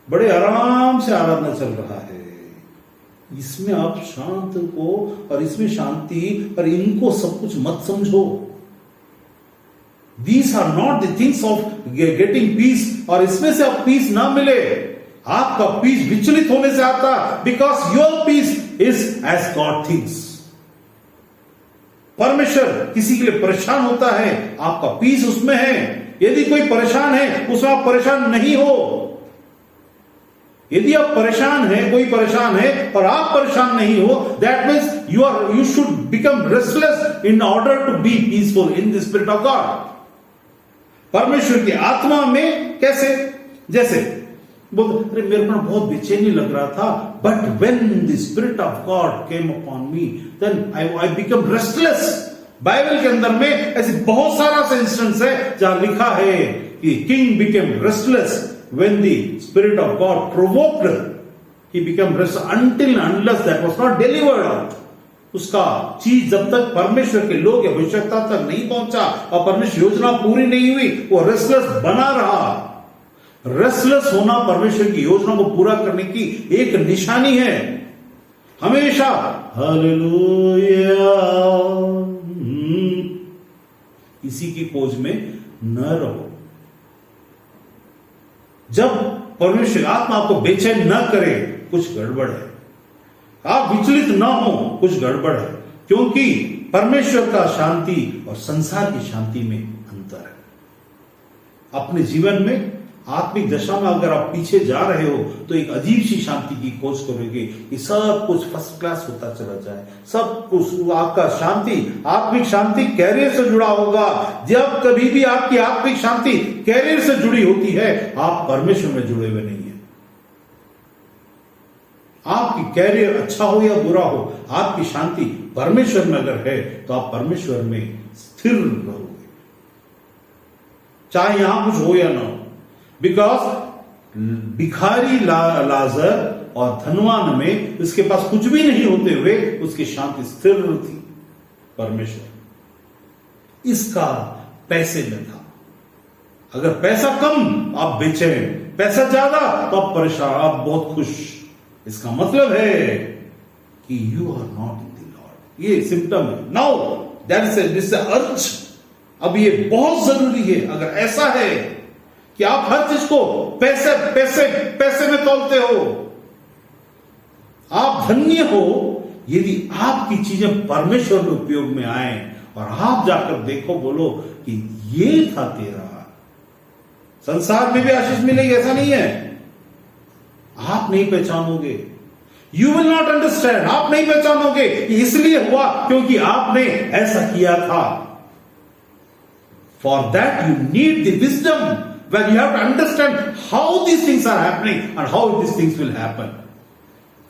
बड़े आराम से आराधना चल रहा है। इसमें आप शांत को और इसमें शांति और इनको सब कुछ मत समझो। These are not the things of getting peace, और इसमें से आप पीस ना मिले। आपका पीस विचलित होने से आता, because your peace is as God thinks। परमेश्वर किसी के लिए परेशान होता है, आपका पीस उसमें है। यदि कोई परेशान है, उसमें आप परेशान नहीं हो। यदि आप परेशान हैं, कोई परेशान है और आप परेशान नहीं हो, that means you should become restless in order to be peaceful in the spirit of God। परमेश्वर की आत्मा में कैसे? जैसे बोलते, अरे मेरे को बहुत बेचैनी लग रहा था, but when the spirit of God came upon me then I become restless. Bible के अंदर में ऐसे बहुत सारा से इंस्टेंस है जहां लिखा है कि king became restless when the spirit of God provoked, he became restless until unless that was not delivered out। उसका चीज जब तक परमेश्वर के लोग आवश्यकता तक नहीं पहुंचा और परमेश्वर योजना पूरी नहीं हुई, वो रेस्टलेस बना रहा। रेस्टलेस होना परमेश्वर की योजना को पूरा करने की एक निशानी है। हमेशा हालेलुया इसी की खोज में न रहो। जब परमेश्वर आत्मा आपको बेचैन न करे, कुछ गड़बड़ है। आप विचलित न हो, कुछ गड़बड़ है, क्योंकि परमेश्वर का शांति और संसार की शांति में अंतर है। अपने जीवन में आत्मिक दशा में अगर आप पीछे जा रहे हो तो एक अजीब सी शांति की खोज करोगे कि सब कुछ फर्स्ट क्लास होता चला जाए, सब कुछ आपका शांति, आत्मिक शांति कैरियर से जुड़ा होगा। जब कभी भी आपकी आत्मिक शांति कैरियर से जुड़ी होती है, आप परमेश्वर में जुड़े हुए नहीं है। आपकी कैरियर अच्छा हो या बुरा हो, आपकी शांति परमेश्वर में अगर है तो आप परमेश्वर में स्थिर रहोगे, चाहे यहां कुछ हो या ना हो। बिकॉज भिखारी लाजर और धनवान में उसके पास कुछ भी नहीं होते हुए उसकी शांति स्थिर थी परमेश्वर। इसका पैसे में था। अगर पैसा कम आप बेचैन, पैसा ज्यादा तो आप परेशान, आप बहुत खुश। इसका मतलब है कि you are not in the Lord. ये सिम्टम है। Now that is earth. अब ये बहुत जरूरी है। अगर ऐसा है कि आप हर चीज को पैसे पैसे पैसे में तोलते हो, आप धन्य हो यदि आपकी चीजें परमेश्वर के उपयोग में आए और आप जाकर देखो, बोलो कि ये था तेरा। संसार में भी आशीष मिलेगी, ऐसा नहीं है। आप नहीं पहचानोगे, यू विल नॉट अंडरस्टैंड। आप नहीं पहचानोगे कि इसलिए हुआ क्योंकि आपने ऐसा किया था। For that you need the wisdom, where you have to understand how these things are happening and how these things will happen.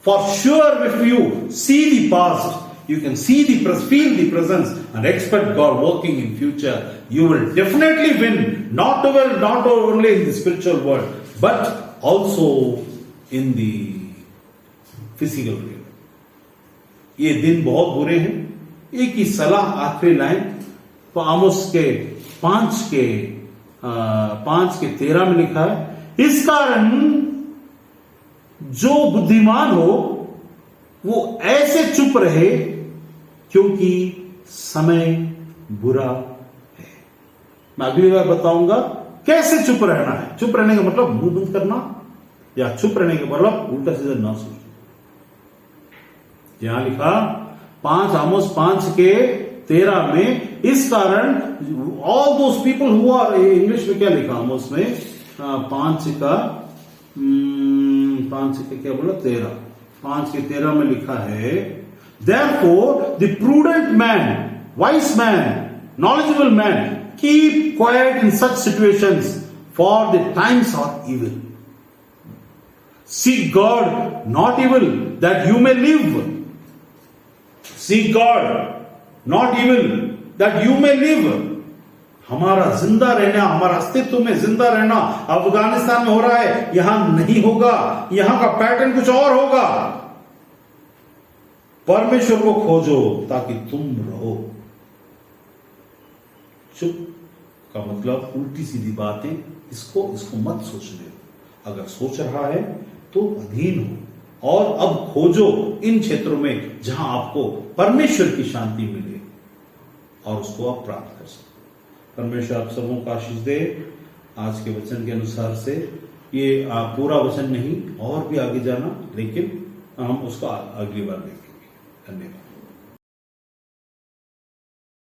For sure, if you see the past, you can see feel the presence and expect God working in future. You will definitely win, not only in the spiritual world, but also in the physical world. ये दिन बहुत बुरे हैं। एक ही सलाह, आखिरी लाइन तो आमोस के 5:13 में लिखा है, इस कारण जो बुद्धिमान हो वो ऐसे चुप रहे क्योंकि समय बुरा है। मैं अगली बार बताऊंगा कैसे चुप रहना है। चुप रहने का मतलब मुंह बंद करना, या चुप रहने का मतलब उल्टा सीधा ना सोचना। यहां लिखा आमोस 5:13 में, इस कारण all those people who are, English में क्या लिखा आमोस में 5 का क्या बोला 13, 5:13 में लिखा है, therefore the prudent man, wise man, knowledgeable man keep quiet in such situations, for the times are evil. Seek God, not evil, that you may live. Seek God, not evil, that you may live. हमारा जिंदा रहना, हमारा अस्तित्व में जिंदा रहना अफगानिस्तान में हो रहा है, यहां नहीं होगा। यहां का पैटर्न कुछ और होगा। परमेश्वर को खोजो ताकि तुम रहो। चुप का मतलब उल्टी सीधी बातें, इसको मत सोचने दो। अगर सोच रहा है तो अधीन हो, और अब खोजो इन क्षेत्रों में जहां आपको परमेश्वर की शांति मिले और उसको आप प्राप्त कर सको। परमेश्वर आप सबों को आशीष दे। आज के वचन के अनुसार से ये पूरा वचन नहीं, और भी आगे जाना, लेकिन हम उसको अगली बार देखेंगे। धन्यवाद।